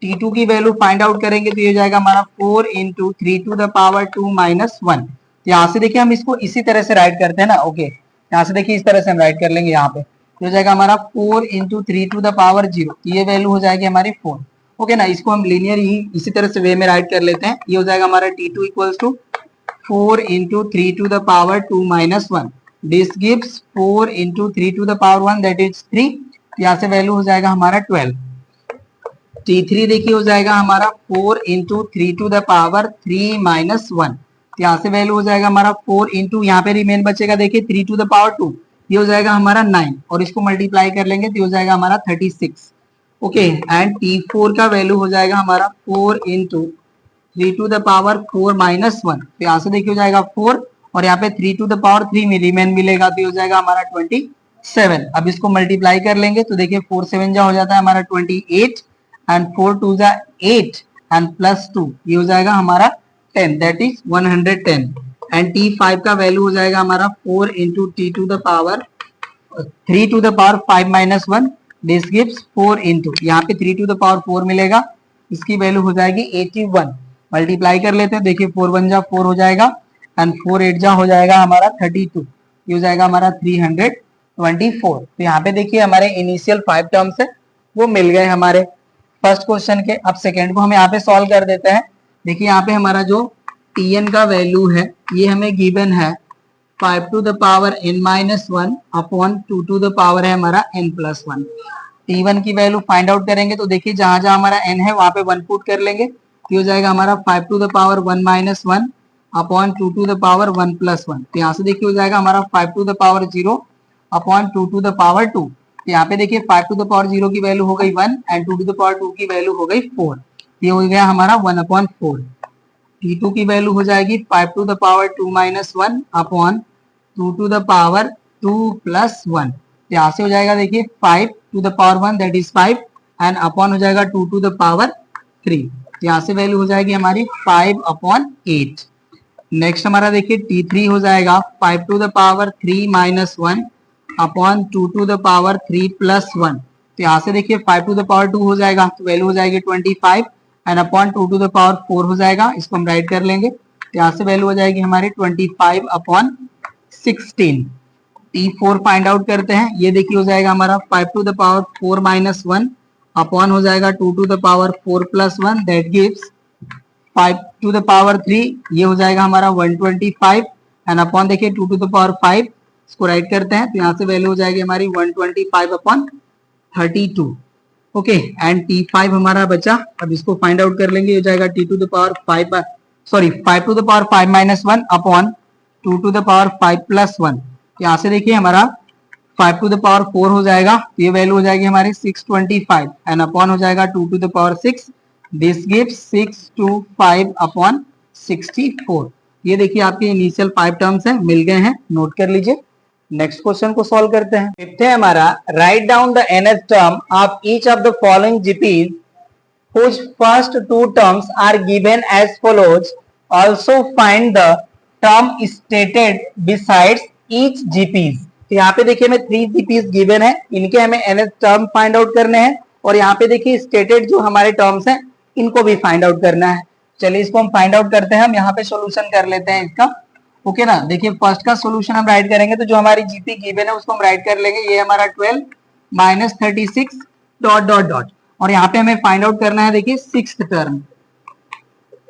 t2 की वैल्यू फाइंड आउट करेंगे तो ये हो जाएगा हमारा 4 into 3 to the power 2 minus 1। यहाँ से देखिए हम इसको इसी तरह से राइट करते हैं ना। ओके, यहाँ से देखिए इस तरह से हम राइट कर लेंगे। यहाँ पे तो हो जाएगा हमारा 4 इंटू 3 टू द पावर 0। ये वैल्यू हो जाएगी हमारी 4। ओके ना, इसको हम लीनियर ही इसी तरह से वे में राइट कर लेते हैं। ये हो जाएगा हमारा T2 equals to 4 into 3 to the power 2 minus 1. This gives 4 into 3 to the power 1, that is 3. यहाँ से वैल्यू हो जाएगा हमारा 12। T3 देखिए हो जाएगा हमारा 4 into 3 to the power 3 minus 1. यहाँ से वैल्यू हो जाएगा हमारा 4 into, यहाँ पे रिमेन बचेगा देखिए 3 to the power 2, ये हो जाएगा हमारा 9 और इसको मल्टीप्लाई कर लेंगे तो हो जाएगा हमारा 36। ओके, एंड T4 का वैल्यू हो जाएगा हमारा 4 into 3 to the power 4 minus 1, तो यहाँ से देखिए हो जाएगा 4 और यहाँ पे 3 to the power 3 में रिमेन मिलेगा तो हो जाएगा हमारा 27। अब इसको मल्टीप्लाई कर लेंगे तो देखिए 4 7 जा हो जाता है हमारा 28 एंड 4 2 जा 8 एंड प्लस 2, ये हो जाएगा हमारा 10, दैट इज 110। एंड T5 का वैल्यू हो जाएगा हमारा 4 into T to the power 3 to the power 5 minus 1, this gives 4 into, यहाँ पे 3 to the power 4 मिलेगा, इसकी वैल्यू हो जाएगी 81। मल्टीप्लाई कर लेते हैं, देखिए 4 1 जा 4 हो जाएगा एंड 4 8 जा हो जाएगा हमारा 32, ये हो जाएगा हमारा 324। तो यहाँ पे देखिए हमारे इनिशियल 5 टर्म्स है वो मिल गए हमारे फर्स्ट क्वेश्चन के। अब सेकेंड को हम यहाँ पे सॉल्व कर देते हैं। देखिए यहाँ पे हमारा जो Tn का वैल्यू है ये हमें गिवन है 5 to the power n minus 1 upon 2 to the power है हमारा n plus 1। T1 की वैल्यू फाइंड आउट करेंगे तो देखिए जहां जहां हमारा n है वहां पे 1 पुट कर लेंगे, तो हो जाएगा हमारा 5 to the power 1 minus 1 upon 2 to the power 1 plus 1। तो यहाँ से देखिए हो जाएगा हमारा 5 to the power 0 upon 2 to the power 2। तो यहाँ पे देखिए 5 to the power 0 की वैल्यू हो गई 1 एंड 2 to the power 2 की वैल्यू हो गई 4, ये हो गया हमारा 1/4। T2 की वैल्यू हो जाएगी 5 to the power 2 minus 1 upon 2 to the power 2 plus 1। यहाँ से हो जाएगा देखिए 5 to the power 1 that is 5 and upon हो जाएगा 2 to the power 3, यहाँ से वैल्यू हो जाएगी हमारी 5/8। नेक्स्ट हमारा देखिए T3 हो जाएगा 5 to the power 3 minus 1 upon 2 to the power 3 plus 1। तो यहाँ से देखिए 5 to the power 2 हो जाएगा तो वैल्यू हो जाएगी 25 and upon 2 to the power 4 हो जाएगा, इसको हम राइट कर लेंगे तो यहाँ से वैल्यू हो जाएगी हमारी 25/16। T4 फाइंड आउट करते हैं, ये देखिए हो जाएगा हमारा 5 to the power 4 minus 1 upon हो जाएगा 2 to the power 4 plus 1 that gives 5 to the power 3, ये हो जाएगा हमारा 125 एंड अपॉन देखिए 2 to the power 5, इसको राइट करते हैं तो यहाँ से वैल्यू हो जाएगी हमारी 125/32। ओके, एंड T5 हमारा बचा, अब इसको फाइंड आउट कर लेंगे, हो जाएगा 5 to the power 5 minus 1 upon 2 to the power 5 plus 1। यहाँ से देखिए हमारा 5 to the power 4 हो जाएगा तो ये वैल्यू हो जाएगी हमारी 625 एंड अपॉन हो जाएगा 2 to the power 6, this gives 625/64। ये देखिए आपके इनिशियल 5 टर्म्स हैं, मिल गए हैं, नोट कर लीजिए। नेक्स्ट क्वेश्चन को सॉल्व करते हैं। फिफ्थ है हमारा, write down the nth term of each of the following GPs whose first two terms are given as follows, also find the term stated besides each GPs। तो यहाँ पे देखिए हमें 3 GPs गिवन है, इनके हमें nth टर्म फाइंड आउट करने हैं और यहाँ पे देखिए स्टेटेड जो हमारे टर्म्स हैं इनको भी फाइंड आउट करना है। चलिए इसको हम फाइंड आउट करते हैं, हम यहाँ पे सॉल्यूशन कर लेते हैं इसका। ओके ना, देखिए फर्स्ट का सॉल्यूशन हम राइट करेंगे तो जो हमारी जीपी गिवन है उसको हम राइट कर लेंगे, ये हमारा 12 माइनस 36 डॉट डॉट डॉट, और यहाँ पे हमें फाइंड आउट करना है देखिए 6th टर्म।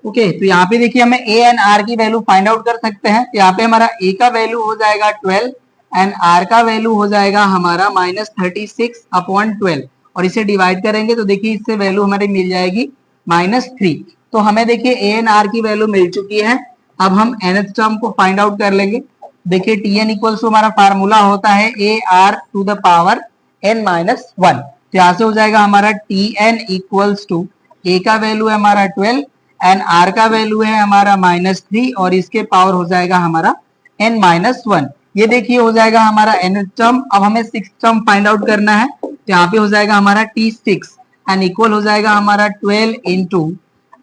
ओके, तो यहाँ पे देखिए हमें ए एंड आर की वैल्यू फाइंड आउट कर सकते हैं। तो यहाँ पे हमारा ए का वैल्यू हो जाएगा 12 एंड आर का वैल्यू हो जाएगा हमारा -36/12, और इसे डिवाइड करेंगे तो देखिए इससे वैल्यू हमारी मिल जाएगी -3। तो हमें देखिए ए एंड आर की वैल्यू मिल चुकी है। अब हम nth टर्म को फाइंड आउट कर लेंगे। देखिए Tn इक्वल्स टू हमारा फार्मूला होता है AR to the power n-1। तो यहाँ से हो जाएगा हमारा Tn इक्वल्स टू A का वैल्यू है हमारा 12 एंड R का वैल्यू है हमारा -3 और इसके पावर हो जाएगा हमारा n-1। ये देखिए हो जाएगा हमारा nth टर्म। अब हमें 6th टर्म फाइंड आउट करना है, तो यहाँ पे हो जाएगा हमारा T6 एंड इक्वल हो जाएगा हमारा 12 इंटू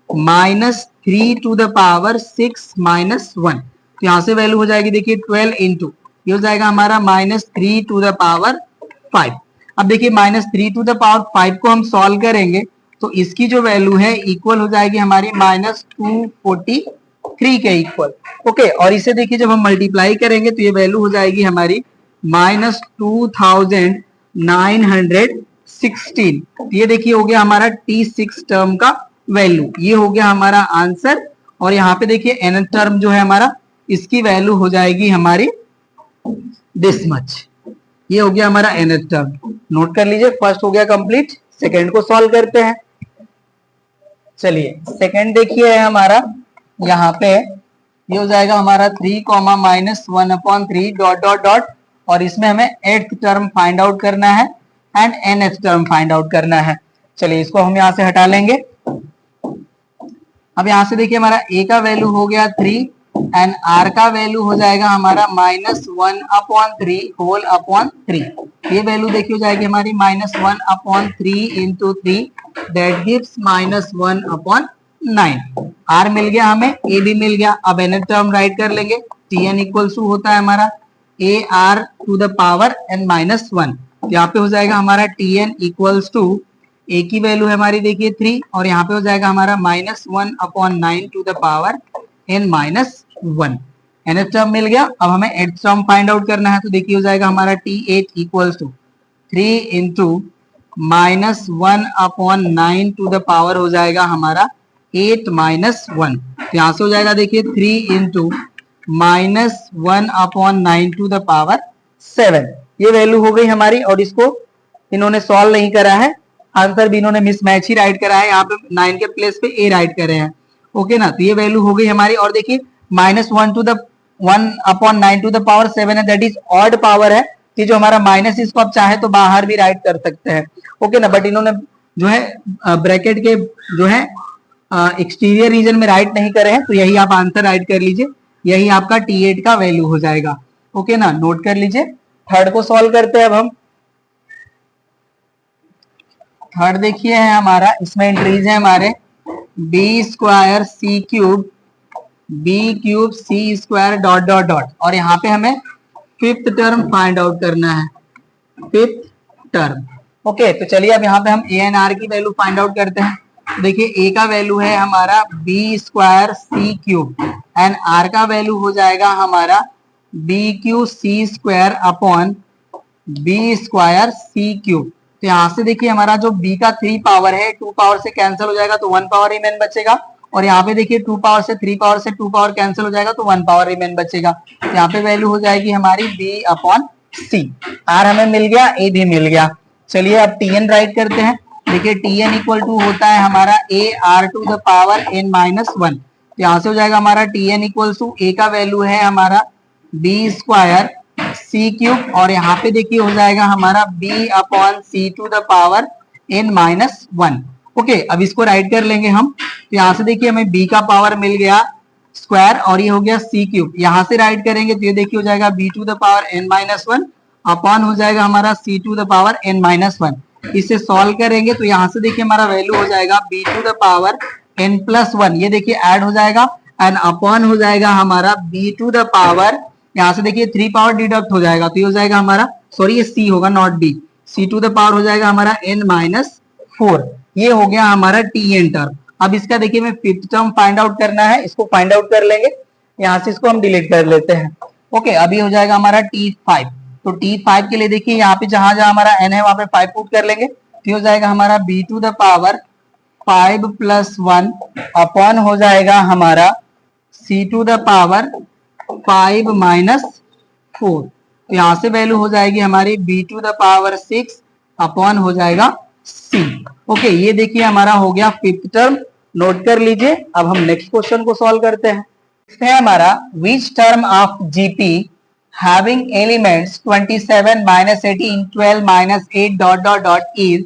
-3 टू द पावर 6 -1। तो यहाँ से वैल्यू हो जाएगी देखिए 12 इंटू, ये हो जाएगा हमारा -3 टू द पावर 5। अब देखिए -3 टू द पावर 5 को हम सॉल्व करेंगे तो इसकी जो वैल्यू है इक्वल हो जाएगी हमारी -243 के इक्वल। ओके, और इसे देखिए जब हम मल्टीप्लाई करेंगे तो ये वैल्यू हो जाएगी हमारी -2970 16। ये देखिए हो गया हमारा T6 टर्म का वैल्यू, ये हो गया हमारा आंसर। और यहाँ पे देखिए nth टर्म जो है हमारा, इसकी वैल्यू हो जाएगी हमारी दिस मच। ये हो गया हमारा nth टर्म। नोट कर लीजिए, फर्स्ट हो गया कंप्लीट। सेकंड को सॉल्व करते हैं। चलिए सेकंड देखिए है हमारा, यहाँ पे ये हो जाएगा हमारा 3 -1/3 डॉट डॉट डॉट, और इसमें हमें एट्थ टर्म फाइंड आउट करना है and nth term find out करना है। चलिए इसको हम यहाँ से हटा लेंगे। अब यहाँ से देखिए हमारा a का वैल्यू हो गया 3 एंड r का वैल्यू हो जाएगा हमारा -1/3 होल अपॉन 3। ये वैल्यू देखिए हो जाएगी हमारी -1/3 इंटू 3, दैट गिव्स -1/9। r मिल गया हमें, a भी मिल गया। अब nth टर्म राइट कर लेंगे। tn इक्वल्स टू होता है हमारा ar to the power n -1। यहाँ पे हो जाएगा हमारा tn इक्वल्स टू a की वैल्यू है हमारी देखिए 3, और यहाँ पे हो जाएगा हमारा -1/9 to the power n -1। nth term मिल गया। अब हमें nth टर्म फाइंड आउट करना है, तो देखिए हो जाएगा हमारा t8 equals to 3 into -1/9 to the power हो जाएगा हमारा 8 -1। तो यहाँ से हो जाएगा देखिए 3 इंटू -1/9 टू द पावर 7। ये वैल्यू हो गई हमारी, और इसको इन्होंने सॉल्व नहीं करा है, आंसर भी इन्होंने मिसमैच ही राइट करा है। यहाँ पे 9 के प्लेस पे a राइट करे हैं, ओके ना। तो ये वैल्यू हो गई हमारी। और देखिए -1/9 टू द पावर 7 है, दैट इज ऑड पावर है। कि जो हमारा माइनस, इसको आप चाहे तो बाहर भी राइट कर सकते हैं, ओके ना। बट इन्होंने जो है ब्रैकेट के जो है एक्सटीरियर रीजन में राइट नहीं करे हैं, तो यही आप आंसर राइट कर लीजिए। यही आपका T8 का वैल्यू हो जाएगा, ओके ना। नोट कर लीजिए। थर्ड को सॉल्व करते हैं अब हम। थर्ड देखिए है हमारा, इसमें एंट्रीज है हमारे b² c³ b³ c² dot dot dot, और यहाँ पे हमें फिफ्थ टर्म फाइंड आउट करना है, फिफ्थ टर्म, ओके। तो चलिए अब यहाँ पे हम a एंड r की वैल्यू फाइंड आउट करते हैं। देखिए a का वैल्यू है हमारा b² c³ एंड r का वैल्यू हो जाएगा हमारा b³ c² upon b² c³। तो यहाँ से देखिए हमारा जो b का 3 पावर है, 2 पावर से कैंसिल हो जाएगा तो 1 पावर रिमेन बचेगा। और यहाँ पे देखिए 2 पावर से 3 पावर से 2 पावर कैंसिल हो जाएगा तो 1 पावर रिमेन बचेगा। तो यहाँ पे वैल्यू हो जाएगी हमारी b/c। r हमें मिल गया, a भी मिल गया। चलिए अब tn राइट करते हैं। देखिए tn इक्वल टू होता है हमारा ar to the power n -1। तो यहाँ से हो जाएगा हमारा tn इक्वल टू a का वैल्यू है हमारा b² c³, और यहाँ पे देखिए हो जाएगा हमारा b/c to the power n -1, okay. अब इसको राइट कर लेंगे हम। तो यहाँ से देखिए हमें b का पावर मिल गया स्क्वायर, और ये हो गया c³। यहाँ से राइट करेंगे तो ये देखिए हो जाएगा b to the power n -1 upon हो जाएगा हमारा c to the power n -1। इसे सॉल्व करेंगे तो यहाँ से देखिए हमारा वैल्यू हो जाएगा b to the power n +1, ये देखिए ऐड हो जाएगा एंड अपॉन हो जाएगा हमारा b टू द पावर, यहाँ से देखिए 3 पावर डिडक्ट हो जाएगा तो ये हो जाएगा हमारा, सॉरी ये c होगा not b, c to the power हो जाएगा हमारा n -4। ये हो गया हमारा tn टर्म। अब इसका देखिए मैं फिफ्थ टर्म फाइंड आउट करना है, इसको फाइंड आउट कर लेंगे। यहाँ से इसको हम डिलीट कर लेते हैं, ओके। अभी हो जाएगा हमारा t5। तो t5 के लिए देखिए यहाँ पे जहां जहां हमारा n है वहां पे 5 पुट कर लेंगे, तो हो जाएगा हमारा b to the power 5 + 1 upon हो जाएगा हमारा c टू द पावर 5 -4। तो यहाँ से वैल्यू हो जाएगी हमारी b to the power 6 upon हो जाएगा c, ओके। ये देखिए हमारा हो गया फिफ्थ टर्म, नोट कर लीजिए। अब हम नेक्स्ट क्वेश्चन को सॉल्व करते हैं। है हमारा which term of GP having elements 27 -18 12 -8 dot dot dot is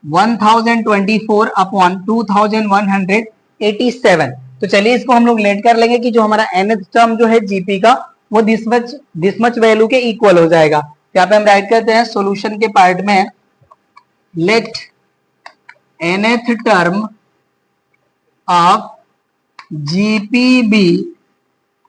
1024 upon 2187। तो चलिए इसको हम लोग लेट कर लेंगे कि जो हमारा nth टर्म जो है जीपी का वो दिस मच वैल्यू के इक्वल हो जाएगा। यहाँ पे हम राइट करते हैं सॉल्यूशन के पार्ट में, let nth term of GP be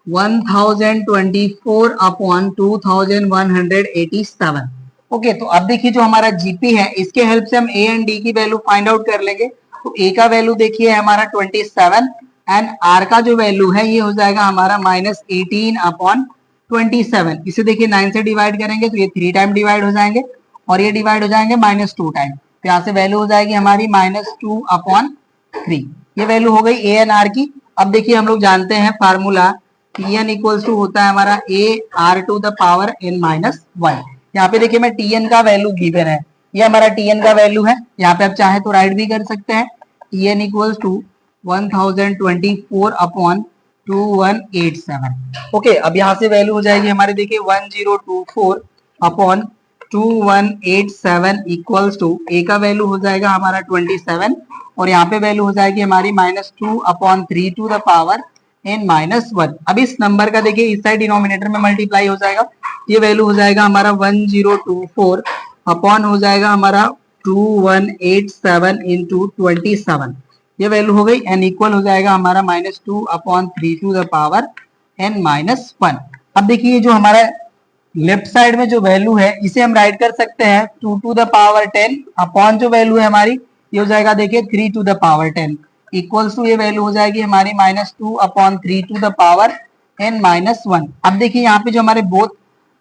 1024 अपॉन 2187, ओके। तो अब देखिए जो हमारा जीपी है इसके हेल्प से हम ए एंड डी की वैल्यू फाइंड आउट कर लेंगे। तो ए का वैल्यू देखिए हमारा 27 एंड आर का जो वैल्यू है ये हो जाएगा हमारा -18 अपॉन 27। इसे देखिए 9 से डिवाइड करेंगे तो ये 3 टाइम डिवाइड हो जाएंगे और ये डिवाइड हो जाएंगे -2 टाइम। तो यहाँ से वैल्यू हो जाएगी हमारी -2/3। ये वैल्यू हो गई ए एन आर की। अब देखिए हम लोग जानते हैं formula T n equals to होता है हमारा a r to the power n -1। यहाँ पे देखिए मैं टी एन का वैल्यू गिवन है, ये हमारा टी एन का वैल्यू है। यहाँ पे आप चाहे तो राइट भी कर सकते हैं, T n equals to 1024/2187। Okay, अब यहाँ से वैल्यू हो जाएगी हमारी, देखिए 1024/2187 इक्वल्स टू ए का वैल्यू हो जाएगा हमारा 27 और यहाँ पे वैल्यू हो जाएगी हमारी -2/3 टू द पावर n-1। अब इस नंबर का देखिए इस साइड डिनोमिनेटर में मल्टीप्लाई हो जाएगा, ये वैल्यू हो जाएगा हमारा 1024 अपॉन हो जाएगा हमारा 2187 इंटू 27, ये वैल्यू हो गई एन इक्वल हो जाएगा हमारा -2/3 टू द पावर n-1। अब देखिए जो हमारा लेफ्ट साइड में जो वैल्यू है इसे हम राइट कर सकते हैं 2 टू द पावर 10 अपॉन जो वैल्यू है हमारी ये हो जाएगा देखिए 3 to the power 10 equals to ये वैल्यू हो जाएगी हमारी -2/3 टू द पावर n-1। अब देखिए यहाँ पे जो हमारे बोथ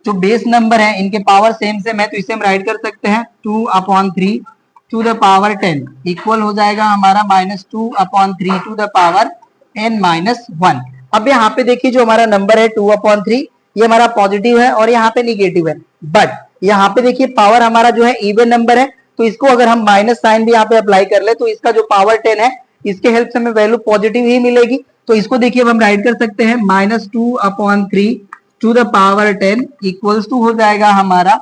जो बेस नंबर है इनके पावर सेम सेम है, तो इसे हम राइट कर सकते हैं 2/3 टू द पावर 10 इक्वल हो जाएगा हमारा -2/3 टू द पावर n-1। अब यहाँ पे देखिए जो हमारा नंबर है 2/3 ये हमारा पॉजिटिव है और यहाँ पे निगेटिव है, बट यहाँ पे देखिए पावर हमारा जो है इवन नंबर है, तो इसको अगर हम माइनस साइन भी यहाँ पे अप्लाई कर ले तो इसका जो पावर 10 है इसके हेल्प से हमें वैल्यू पॉजिटिव ही मिलेगी। तो इसको देखिए हम राइट कर सकते हैं -2/3 to the power 10 equals to हो जाएगा हमारा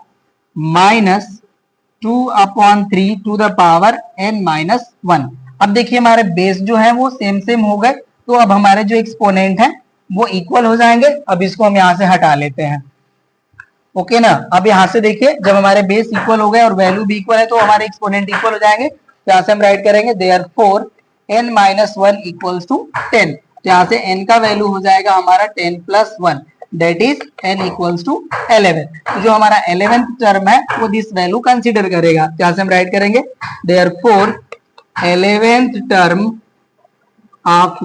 -2/3 टू द पावर n-1। अब देखिए हमारे बेस जो है वो सेम सेम हो गए, तो अब हमारे जो एक्सपोनेंट है वो इक्वल हो जाएंगे। अब इसको हम यहाँ से हटा लेते हैं, ओके ना। अब यहाँ से देखिए जब हमारे बेस इक्वल हो गए और वैल्यू भी इक्वल है तो हमारे एक्सपोनेंट इक्वल हो जाएंगे। तो यहाँ से हम राइट करेंगे देयरफॉर n-1 इक्वल्स टू 10। तो यहाँ से n का वैल्यू हो जाएगा हमारा 10 + 1 that is n equals to 11। तो जो हमारा 11th टर्म है वो दिस वैल्यू कंसीडर करेगा। तो यहाँ से हम राइट करेंगे देयरफॉर 11th टर्म ऑफ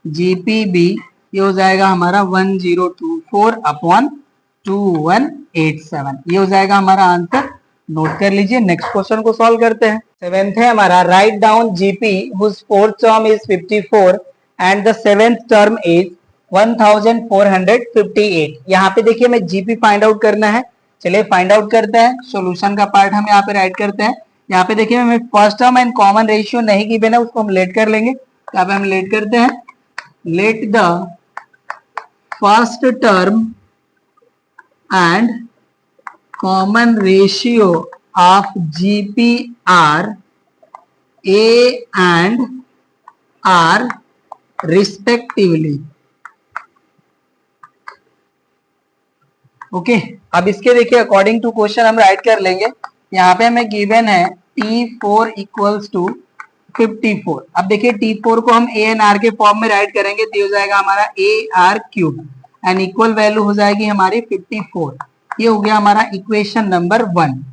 जीपीबी ये हो जाएगा हमारा 1024/2187, ये हो जाएगा हमारा आंसर। नोट कर लीजिए। नेक्स्ट क्वेश्चन को सॉल्व करते हैं। 7th है हमारा, write down GP whose fourth term is 54 and the 7th term is 1458। यहाँ पे देखिए हमें जीपी फाइंड आउट करना है, चलिए फाइंड आउट करते हैं। सॉल्यूशन का पार्ट हम यहाँ पे राइट करते हैं। यहाँ पे देखिए हमें first term and common ratio नहीं गिवन है, उसको हम लेट कर लेंगे। यहाँ पे हम लेट करते हैं, let the first term and common ratio of GP are A and R respectively। Okay, अब इसके देखिए अकॉर्डिंग टू क्वेश्चन हम राइट कर लेंगे। यहाँ पे हमें गिवन है T4 इक्वल्स टू 54। अब देखिए T4 को हम ए एन आर के फॉर्म में राइट करेंगे तो हो जाएगा हमारा AR³ एंड इक्वल वैल्यू हो जाएगी हमारी 54। ये हो गया हमारा इक्वेशन नंबर 1।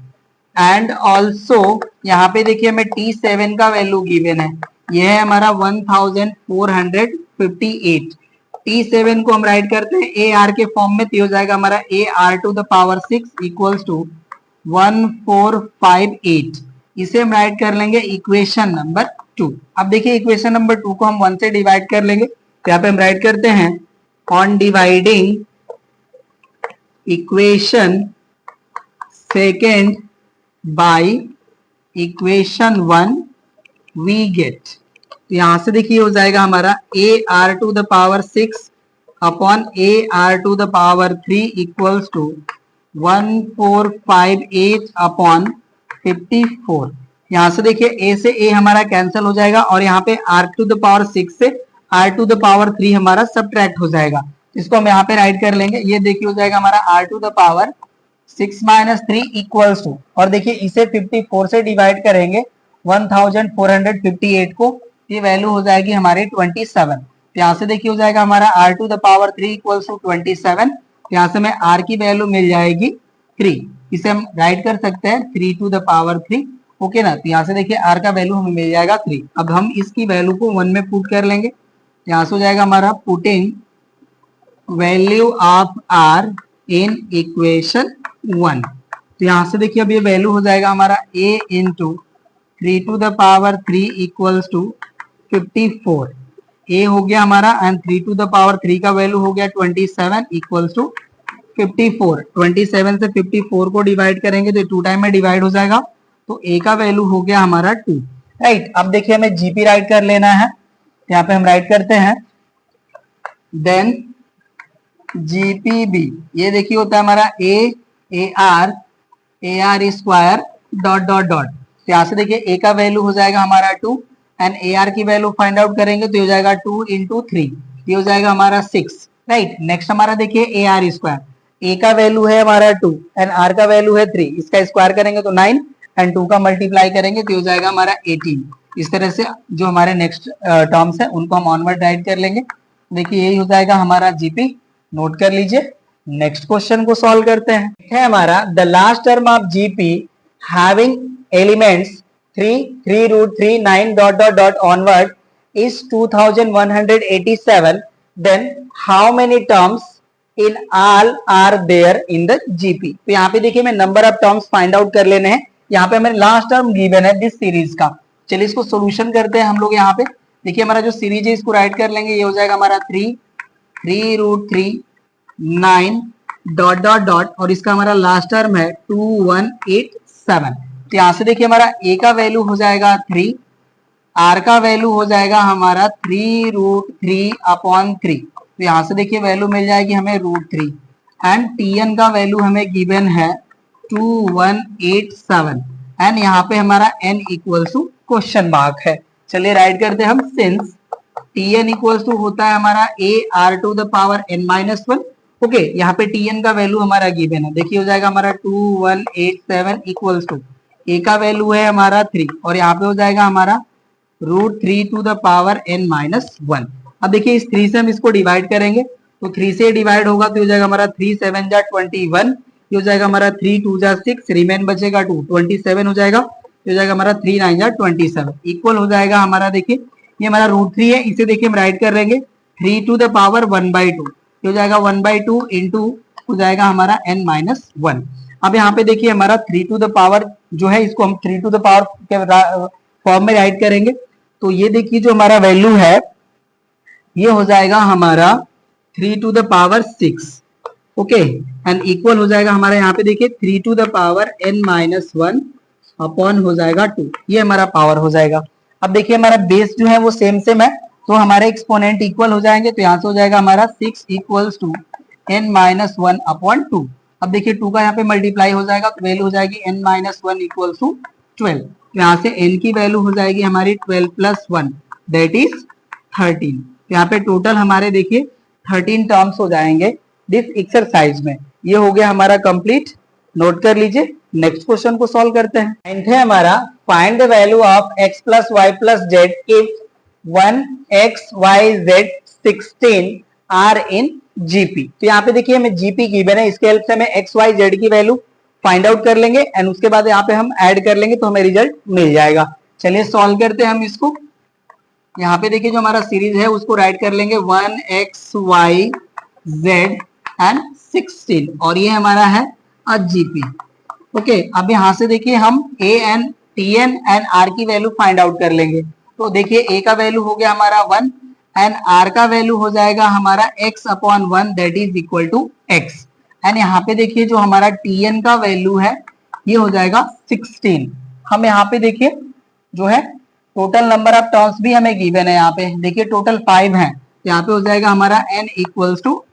एंड ऑल्सो यहाँ पे देखिए हमें T7 का वैल्यू गिवन है, ये है हमारा 1458। T7 को हम राइट करते हैं AR के फॉर्म में, तो हो जाएगा हमारा AR⁴ इक्वल्स टू 1458। इसे हम राइट कर लेंगे इक्वेशन नंबर 2। अब देखिए इक्वेशन नंबर 2 को हम 1 से डिवाइड कर लेंगे, तो यहाँ पे हम राइट करते हैं on dividing equation second by equation 1 we get. तो यहाँ से देखिए हो जाएगा हमारा AR⁴ upon AR⁴ equals to 1458 upon 54। यहाँ से देखिए a से a हमारा कैंसिल हो जाएगा और यहाँ पे R⁴ से R⁴ हमारा सब्ट्रैक्ट हो जाएगा। इसको हम यहाँ पे राइट कर लेंगे। ये देखिए हो जाएगा हमारा R⁴ 6 - 3 इक्वल्स टू, और देखिए इसे 54 से डिवाइड करेंगे 1458 को, ये वैल्यू हो जाएगी हमारी 27। तो यहाँ से देखिए हो जाएगा हमारा R⁴ इक्वल्स टू 27। यहाँ से हमें R की वैल्यू मिल जाएगी 3, इसे हम राइट कर सकते हैं 3 टू द पावर 3। ओके ना। तो यहाँ से देखिए R का वैल्यू हमें मिल जाएगा 3। अब हम इसकी वैल्यू को 1 में पुट कर लेंगे। यहाँ से हो जाएगा हमारा putting value of R in equation 1। तो यहाँ से देखिए अब ये वैल्यू हो जाएगा हमारा a into 3 equals to 54। a हो गया हमारा एंड 3 का वैल्यू हो गया 27 इक्वल्स टू 54। 27 से 54 को डिवाइड करेंगे तो 2 टाइम में डिवाइड हो जाएगा, तो a का वैल्यू हो गया हमारा 2। राइट, अब देखिए हमें जीपी राइट कर लेना है, यहाँ पे हम राइट करते हैं देन जीपीबी। ये देखिए होता है हमारा a r square dot dot dot. तो यहाँ से देखिए ए का वैल्यू हो जाएगा हमारा 2 एंड ए आर की वैल्यू फाइंड आउट करेंगे तो हो जाएगा 2 इंटू 3, ये हो जाएगा हमारा 6। राइट, नेक्स्ट हमारा देखिए ए आर स्क्वायर, ए का वैल्यू है हमारा 2 एंड आर का वैल्यू है 3, इसका स्क्वायर करेंगे तो 9 एंड 2 का मल्टीप्लाई करेंगे तो हो जाएगा हमारा 18। इस तरह से जो हमारे नेक्स्ट टर्म्स है उनको हम ऑनवर्ड राइट कर लेंगे। देखिए यही हो जाएगा हमारा जीपी, नोट कर लीजिए। नेक्स्ट क्वेश्चन को सॉल्व करते हैं। है हमारा the last term of GP having elements 3 root 3 9 dot dot dot onward is 2187, then how many terms in all are there in the GP. तो यहाँ पे देखिए मैं number of terms find out कर लेने हैं। यहाँ पे हमें लास्ट टर्म गिवन है दिस सीरीज का। चलिए इसको सोल्यूशन करते हैं हम लोग। यहाँ पे देखिए हमारा जो सीरीज है इसको राइट कर लेंगे, ये हो जाएगा हमारा 3 रूट 3 9 डॉट डॉट डॉट और इसका हमारा लास्ट टर्म है 2187। तो यहाँ से देखिए हमारा a का वैल्यू हो जाएगा 3, r का वैल्यू हो जाएगा हमारा 3 रूट 3 अपॉन 3। तो यहाँ से देखिए वैल्यू मिल जाएगी हमें रूट 3 एंड tn का वैल्यू हमें गिवन है 2187 एंड यहाँ पे हमारा n equal to question mark है। चलिए राइट करते हैं हम, सिंस tn इक्वल्स टू होता है हमारा a r to the power n minus 1। Okay, यहाँ पे tn का वैल्यू हमारा गिवन है, देखिए हो जाएगा हमारा 2187 इक्वल्स टू a का वैल्यू है हमारा 3 और यहाँ पे हो जाएगा हमारा root 3 to the power n minus 1। अब देखिए इस 3 से हम इसको डिवाइड करेंगे तो 3 से डिवाइड होगा तो हो जाएगा हमारा 3 7 जा 21, ये हो जाएगा हमारा 3 2 जा 6, रिमेन बचेगा 2, 27 हो जाएगा, ये हो जाएगा हमारा 3 9 जा 27 इक्वल हो जाएगा हमारा, देखिए ये हमारा रूट 3 है, इसे देखिए हम राइट कर लेंगे 3 टू द पावर 1/2, ये हो जाएगा 1/2 इंटू हो जाएगा हमारा n माइनस 1। अब यहाँ पे देखिए हमारा 3 टू द पावर जो है इसको हम 3 टू द पावर के फॉर्म में राइट करेंगे तो ये देखिए जो हमारा वैल्यू है ये हो जाएगा हमारा 3 to the power 6। Okay, and equal हो जाएगा हमारा यहाँ पे देखिए 3 to the power n minus 1 upon हो जाएगा 2, ये हमारा पावर हो जाएगा। अब देखिए हमारा बेस जो है वो सेम सेम है तो हमारे एक्सपोनेंट इक्वल हो जाएंगे, तो यहाँ से हो जाएगा हमारा 6 equals to n minus 1 upon 2। अब देखिए 2 का यहाँ पे मल्टीप्लाई हो जाएगा तो वैल्यू हो जाएगी n माइनस 1 इक्वल्स टू 12। तो यहाँ से n की वैल्यू हो जाएगी हमारी 12 प्लस 1 दैट इज 13। यहाँ पे टोटल हमारे देखिए 13 टर्म्स हो जाएंगे दिस एक्सरसाइज में। ये हो गया हमारा कंप्लीट, नोट कर लीजिए। नेक्स्ट क्वेश्चन को सॉल्व करते हैं। नाइन्थ है हमारा find the value of x plus y plus z if 1x y z 16 are in GP. तो यहाँ पे देखिए हमें जीपी गिवन है, इसके हेल्प से हमें एक्स वाई जेड की वैल्यू फाइंड आउट कर लेंगे एंड उसके बाद यहाँ पे हम ऐड कर लेंगे तो हमें रिजल्ट मिल जाएगा। चलिए सॉल्व करते हैं हम इसको। यहाँ पे देखिए जो हमारा सीरीज है उसको राइट कर लेंगे 1x y z एंड 16 और ये हमारा है जीपी। ओके, अब यहाँ से देखिए हम a and tn and r की वैल्यू फाइंड आउट कर लेंगे। तो देखिए a का वैल्यू हो गया हमारा 1 एंड r का वैल्यू हो जाएगा हमारा x upon 1 that is equal to x and यहाँ पे देखिए जो हमारा tn का वैल्यू है ये हो जाएगा 16। हम यहाँ पे देखिए जो है टोटल नंबर ऑफ टर्म्स भी हमें गिवन है, यहाँ पे देखिए टोटल 5 है, यहाँ पे हो जाएगा हमारा n इक्वल्स टू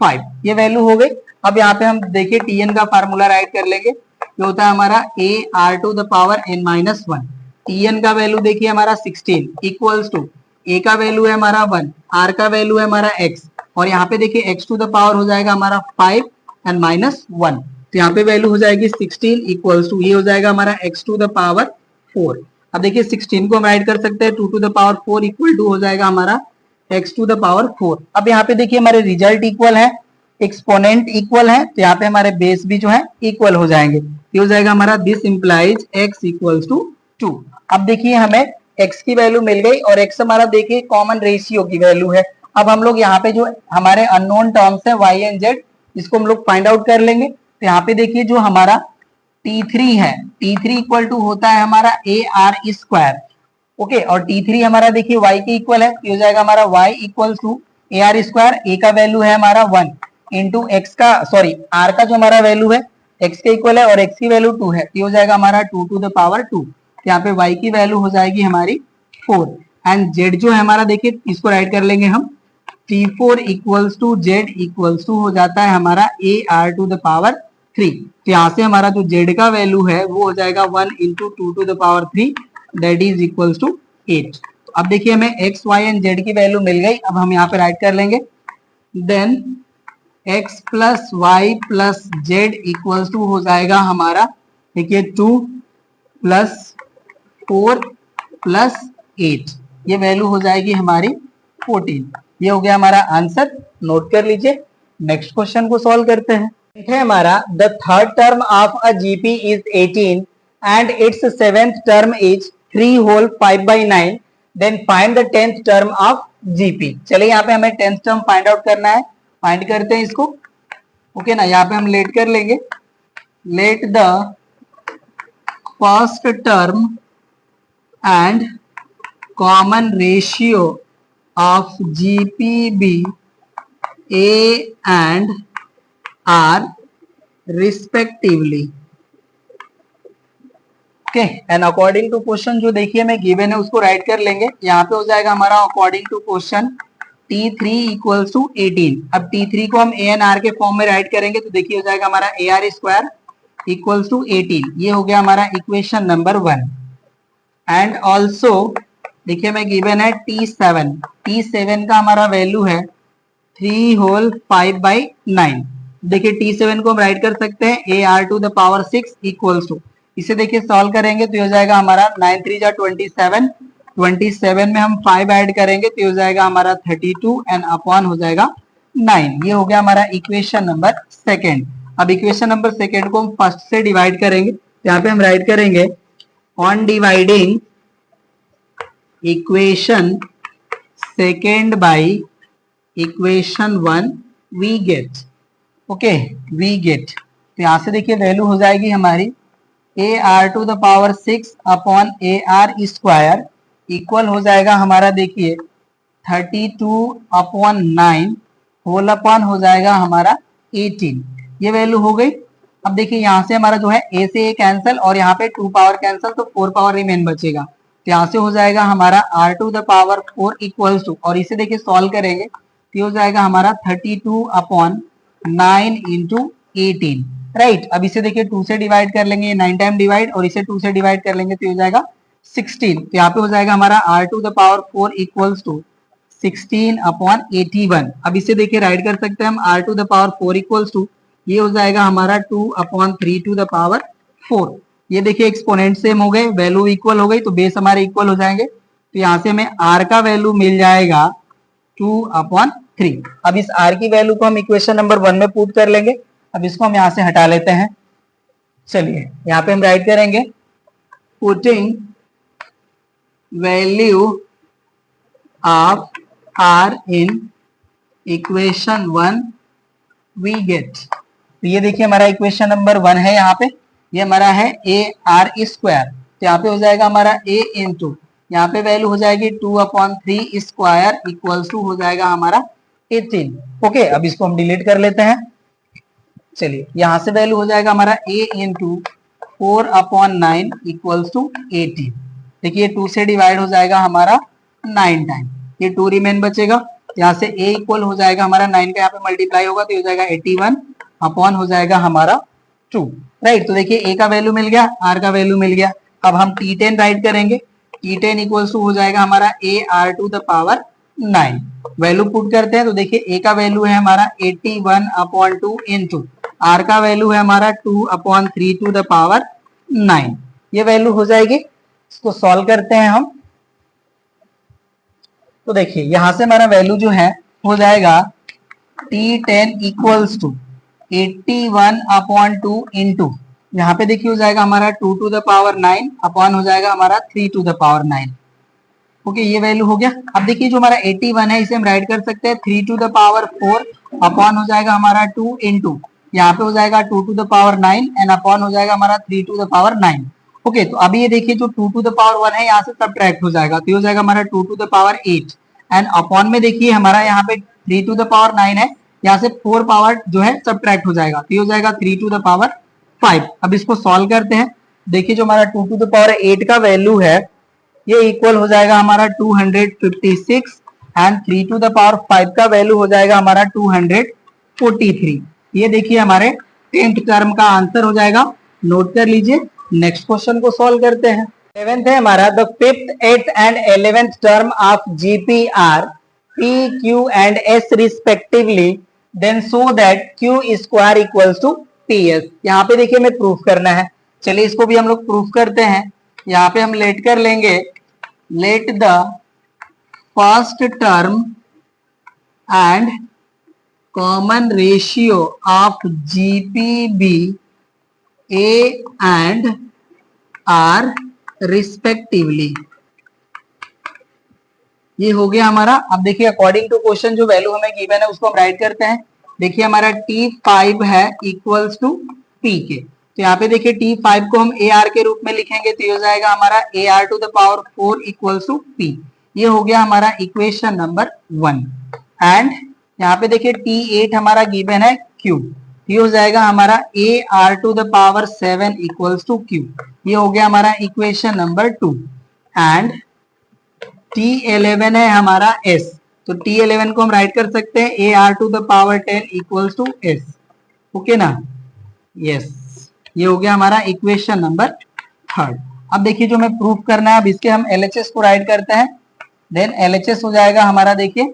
5, ये वैल्यू हो गई। अब यहाँ पे हम देखिए tn का फार्मूला राइट कर लेंगे, ये होता है हमारा a r to the power n minus 1। tn का वैल्यू देखिए हमारा 16 इक्वल्स टू a का वैल्यू है हमारा 1, r का वैल्यू है हमारा x और यहाँ पे देखिए x टू द पावर हो जाएगा हमारा 5 एंड माइनस 1। तो यहाँ पे वैल्यू हो जाएगी 16 इक्वल्स टू ये हो जाएगा हमारा x टू द पावर 4। अब देखिए 16 को हम राइट कर सकते हैं 2 to the power 4 equal to हो जाएगा हमारा x टू द पावर 4। अब यहाँ पे देखिए हमारे रिजल्ट इक्वल है, एक्सपोनेंट इक्वल है, तो यहाँ पे हमारे बेस भी जो है इक्वल हो जाएंगे। ये हो जाएगा हमारा this implies x equals to 2। अब देखिए हमें x की वैल्यू मिल गई और x हमारा देखिए कॉमन रेशियो की वैल्यू है। अब हम लोग यहाँ पे जो हमारे अननोन टर्म्स है y एंड z इसको हम लोग फाइंड आउट कर लेंगे। तो यहाँ पे देखिए जो हमारा T3 है, T3 इक्वल टू होता है हमारा ए आर स्क्वायर। ओके, और T3 हमारा देखिए y के इक्वल है, हो जाएगा हमारा y equal to a r square. A का वैल्यू है हमारा 1 इंटू एक्स का, सॉरी r का जो हमारा वैल्यू है x के इक्वल है और x की वैल्यू 2 है, ये हो जाएगा हमारा 2 टू द पावर 2। यहाँ पे y की वैल्यू हो जाएगी हमारी 4 एंड z जो है हमारा, देखिए इसको राइट कर लेंगे हम, T4 equals to z equals to हो जाता है हमारा a r to the power 3। तो यहाँ से हमारा जो z का वैल्यू है वो हो जाएगा 1 into 2 to the power 3 that is equals to 8। तो अब देखिए हमें x y एंड z की वैल्यू मिल गई। अब हम यहाँ पे राइट कर लेंगे, then x plus y plus z equals to हो जाएगा हमारा, देखिए 2 प्लस 4 प्लस 8, ये वैल्यू हो जाएगी हमारी 14। ये हो गया हमारा आंसर, नोट कर लीजिए। नेक्स्ट क्वेश्चन को सॉल्व करते हैं। है हमारा the third term of a GP is 18 and its seventh term is 3 whole 5/9, then find the 10th term of GP. चलिए यहाँ पे हमें 10th टर्म फाइंड आउट करना है, फाइंड करते हैं इसको। ओके ना, यहाँ पे हम लेट कर लेंगे, let the first term and common ratio of GP be A and are respectively. Okay, and according to question जो देखिए हमें गिवन है उसको राइट कर लेंगे। यहाँ पे हो जाएगा हमारा according to question T3 equals to 18। अब T3 को हम ए एन आर के फॉर्म में राइट करेंगे तो देखिए हो जाएगा हमारा a r square equals to 18। ये हो गया हमारा इक्वेशन नंबर 1। एंड ऑल्सो देखिए हमें गिवन है T7, T7 का हमारा वैल्यू है 3 होल 5/9। देखिए T7 को हम राइट कर सकते हैं a r to the power 6 equals to, इसे देखिए सॉल्व करेंगे तो हो जाएगा हमारा 9 3 जा 27, 27 में हम 5 ऐड करेंगे तो हो जाएगा हमारा 32 एंड अपॉन हो जाएगा 9। ये हो गया हमारा इक्वेशन नंबर सेकेंड। अब इक्वेशन नंबर सेकेंड को हम फर्स्ट से डिवाइड करेंगे, यहाँ पे हम राइट करेंगे on dividing equation second by equation 1 we get, okay we get, तो यहां से देखिए वैल्यू हो जाएगी हमारी a r to the power 6 upon a r square equal हो जाएगा हमारा, देखिए 32 अपॉन 9 होल अपॉन हो जाएगा हमारा 18। ये वैल्यू हो गई। अब देखिए यहाँ से हमारा जो है ए से ए कैंसिल और यहाँ पे 2 पावर कैंसिल, तो 4 पावर रिमेन बचेगा। तो यहाँ से हो जाएगा हमारा r to the power 4 equals to, और इसे देखिए सॉल्व करेंगे तो हो जाएगा हमारा 32 अपॉन 9 इंटू 18, राइट। अब इसे देखिए 2 से डिवाइड कर लेंगे, 9 टाइम डिवाइड, और इसे 2 से डिवाइड कर लेंगे तो हो जाएगा 16। तो यहाँ पे हो जाएगा हमारा r to the power 4 equals to 16 upon 81। अब इसे देखिए राइट कर सकते हैं हम r to the power 4 equals to, ये हो जाएगा हमारा 2 अपॉन 3 टू द पावर 4। ये देखिए एक्सपोनेंट सेम हो गए, वैल्यू इक्वल हो गई तो बेस हमारे इक्वल हो जाएंगे। तो यहाँ से हमें आर का वैल्यू मिल जाएगा 2 अपॉन 3। अब इस आर की वैल्यू को हम इक्वेशन नंबर 1 में पुट कर लेंगे। अब इसको हम यहाँ से हटा लेते हैं। चलिए यहाँ पे हम राइट करेंगे putting value of r in equation 1 we get. तो ये देखिए हमारा इक्वेशन नंबर 1 है, यहाँ पे ये हमारा है ए आर स्क्वायर, तो यहाँ पे हो जाएगा हमारा ए इंटू यहाँ पे वैल्यू हो जाएगी 2 अपॉन 3 स्क्वायर इक्वल्स टू हो जाएगा हमारा 18। ओके, अब इसको हम डिलीट कर लेते हैं। चलिए यहाँ से वैल्यू हो जाएगा हमारा a into 4 upon 9 equals to 18। देखिए 2 से डिवाइड हो जाएगा हमारा 9 टाइम, ये 2 रिमेन बचेगा। यहाँ से a इक्वल हो जाएगा हमारा 9 का यहाँ पे मल्टीप्लाई होगा तो हो जाएगा 81 अपॉन हो जाएगा हमारा 2, राइट। तो देखिए a का वैल्यू मिल गया, r का वैल्यू मिल गया। अब हम T10 राइट करेंगे, T10 इक्वल्स टू हो जाएगा हमारा a r to the power 9। Value put करते हैं तो देखिए a का वैल्यू है हमारा 81 अपॉन 2 इंटू r का वैल्यू है हमारा 2 अपॉन 3 टू द पावर 9, ये वैल्यू हो जाएगी। इसको सॉल्व करते हैं हम, तो देखिए यहां से हमारा वैल्यू जो है हो जाएगा T10 equals to 81 upon 2 into यहाँ पे देखिए हो जाएगा हमारा 2 टू द पावर 9 अपॉन हो जाएगा हमारा 3 टू द पावर 9। ओके, ये वैल्यू हो गया। अब देखिए जो हमारा 81 है इसे हम राइट कर सकते हैं 3 टू द पावर 4 अपॉन हो जाएगा हमारा 2 इंटू यहाँ पे हो जाएगा 2 to the power 9 and upon हो जाएगा हमारा 3 टू द पावर 9। ओके, तो अभी ये देखिए जो 2 टू द पावर 1 है यहाँ से सब्ट्रैक्ट हो जाएगा, तो ये हो जाएगा हमारा 2 to the power 8 and upon में देखिए हमारा यहाँ पे 3 टू द पावर 9 है, यहाँ से 4 पावर जो है सब्ट्रैक्ट हो जाएगा, तो ये हो जाएगा 3 टू द पावर 5। अब इसको सॉल्व करते हैं। देखिए जो हमारा 2 टू द पावर 8 का वैल्यू है ये इक्वल हो जाएगा हमारा 256 एंड 3 टू द पावर 5 का वैल्यू हो जाएगा हमारा 243। ये देखिए हमारे 10th टर्म का आंसर हो जाएगा, नोट कर लीजिए। नेक्स्ट क्वेश्चन को सॉल्व करते हैं। 11th है हमारा, the 5th, 8th and 11th term of GP R P Q and S respectively, then so that Q square equals to P S. यहाँ पे देखिए हमें प्रूफ करना है, चलिए इसको भी हम लोग प्रूफ करते हैं। यहाँ पे हम लेट कर लेंगे, let the first term and common ratio of GP be A and are respectively. ये हो गया हमारा। अब देखिए अकॉर्डिंग टू क्वेश्चन जो वैल्यू हमें गिवन है उसको हम राइट करते हैं। देखिए हमारा T5 है इक्वल्स टू P के, तो यहाँ पे देखिए T5 को हम AR के रूप में लिखेंगे, तो ये हो जाएगा हमारा AR to the power 4 equals to P। ये हो गया हमारा इक्वेशन नंबर 1। एंड यहाँ पे देखिए T8 हमारा गिवन है Q, ये हो जाएगा हमारा AR to the power 7 equals to Q। ये हो गया हमारा इक्वेशन नंबर 2। एंड T11 है हमारा S, तो T11 को हम राइट कर सकते हैं AR to the power 10 equals to S। Okay ना, यस, ये हो गया हमारा इक्वेशन नंबर 3। अब देखिए जो हमें प्रूफ करना है, अब इसके हम LHS को राइट करते हैं। देन LHS हो जाएगा हमारा देखिए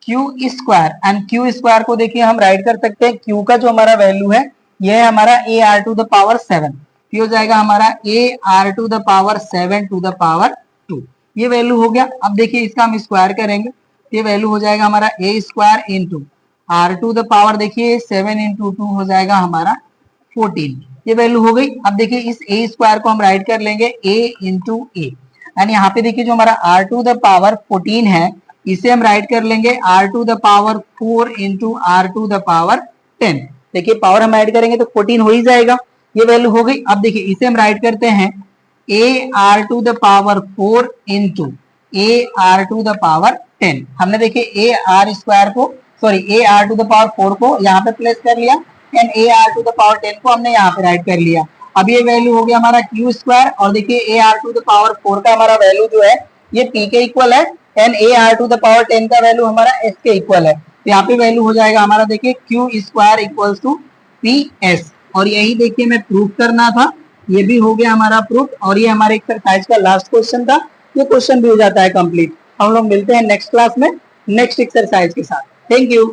Q square, and Q square को देखिए हम राइट कर सकते हैं, Q का जो हमारा वैल्यू है ये है हमारा AR टू द पावर 7, ये हो जाएगा हमारा AR to the power 7 to the power 2। ये वैल्यू हो गया। अब देखिए इसका हम स्क्वायर करेंगे, ये वैल्यू हो जाएगा हमारा A square into R to the power देखिए 7 इंटू 2 हो जाएगा हमारा 14। ये वैल्यू हो गई। अब देखिए इस A स्क्वायर को हम राइट कर लेंगे A इंटू A, एंड यहाँ पे देखिए जो हमारा R टू द पावर 14 है इसे हम राइट कर लेंगे R to the power 4 into R to the power 10। देखिए पावर हम ऐड करेंगे तो 14 हो ही जाएगा, ये वैल्यू हो गई। अब देखिए इसे हम राइट करते हैं AR to the power 4 into AR to the power 10। हमने देखिए AR स्क्वायर को AR टू द पावर 4 को यहाँ पे प्लेस कर लिया and AR to the power 10 को हमने यहाँ पे राइट कर लिया। अब ये वैल्यू हो गया हमारा Q स्क्वायर, और देखिए AR टू द पावर 4 का हमारा वैल्यू जो है ये P के इक्वल है and AR to the power 10 का वैल्यू हमारा S के इक्वल है, तो यहाँ पे वैल्यू हो जाएगा हमारा देखिए Q square equals to PS। और यही देखिए मैं प्रूफ करना था, ये भी हो गया हमारा प्रूफ, और ये हमारे एक्सरसाइज का लास्ट क्वेश्चन था। ये क्वेश्चन भी हो जाता है कंप्लीट। हम लोग मिलते हैं नेक्स्ट क्लास में नेक्स्ट एक्सरसाइज के साथ। Thank you.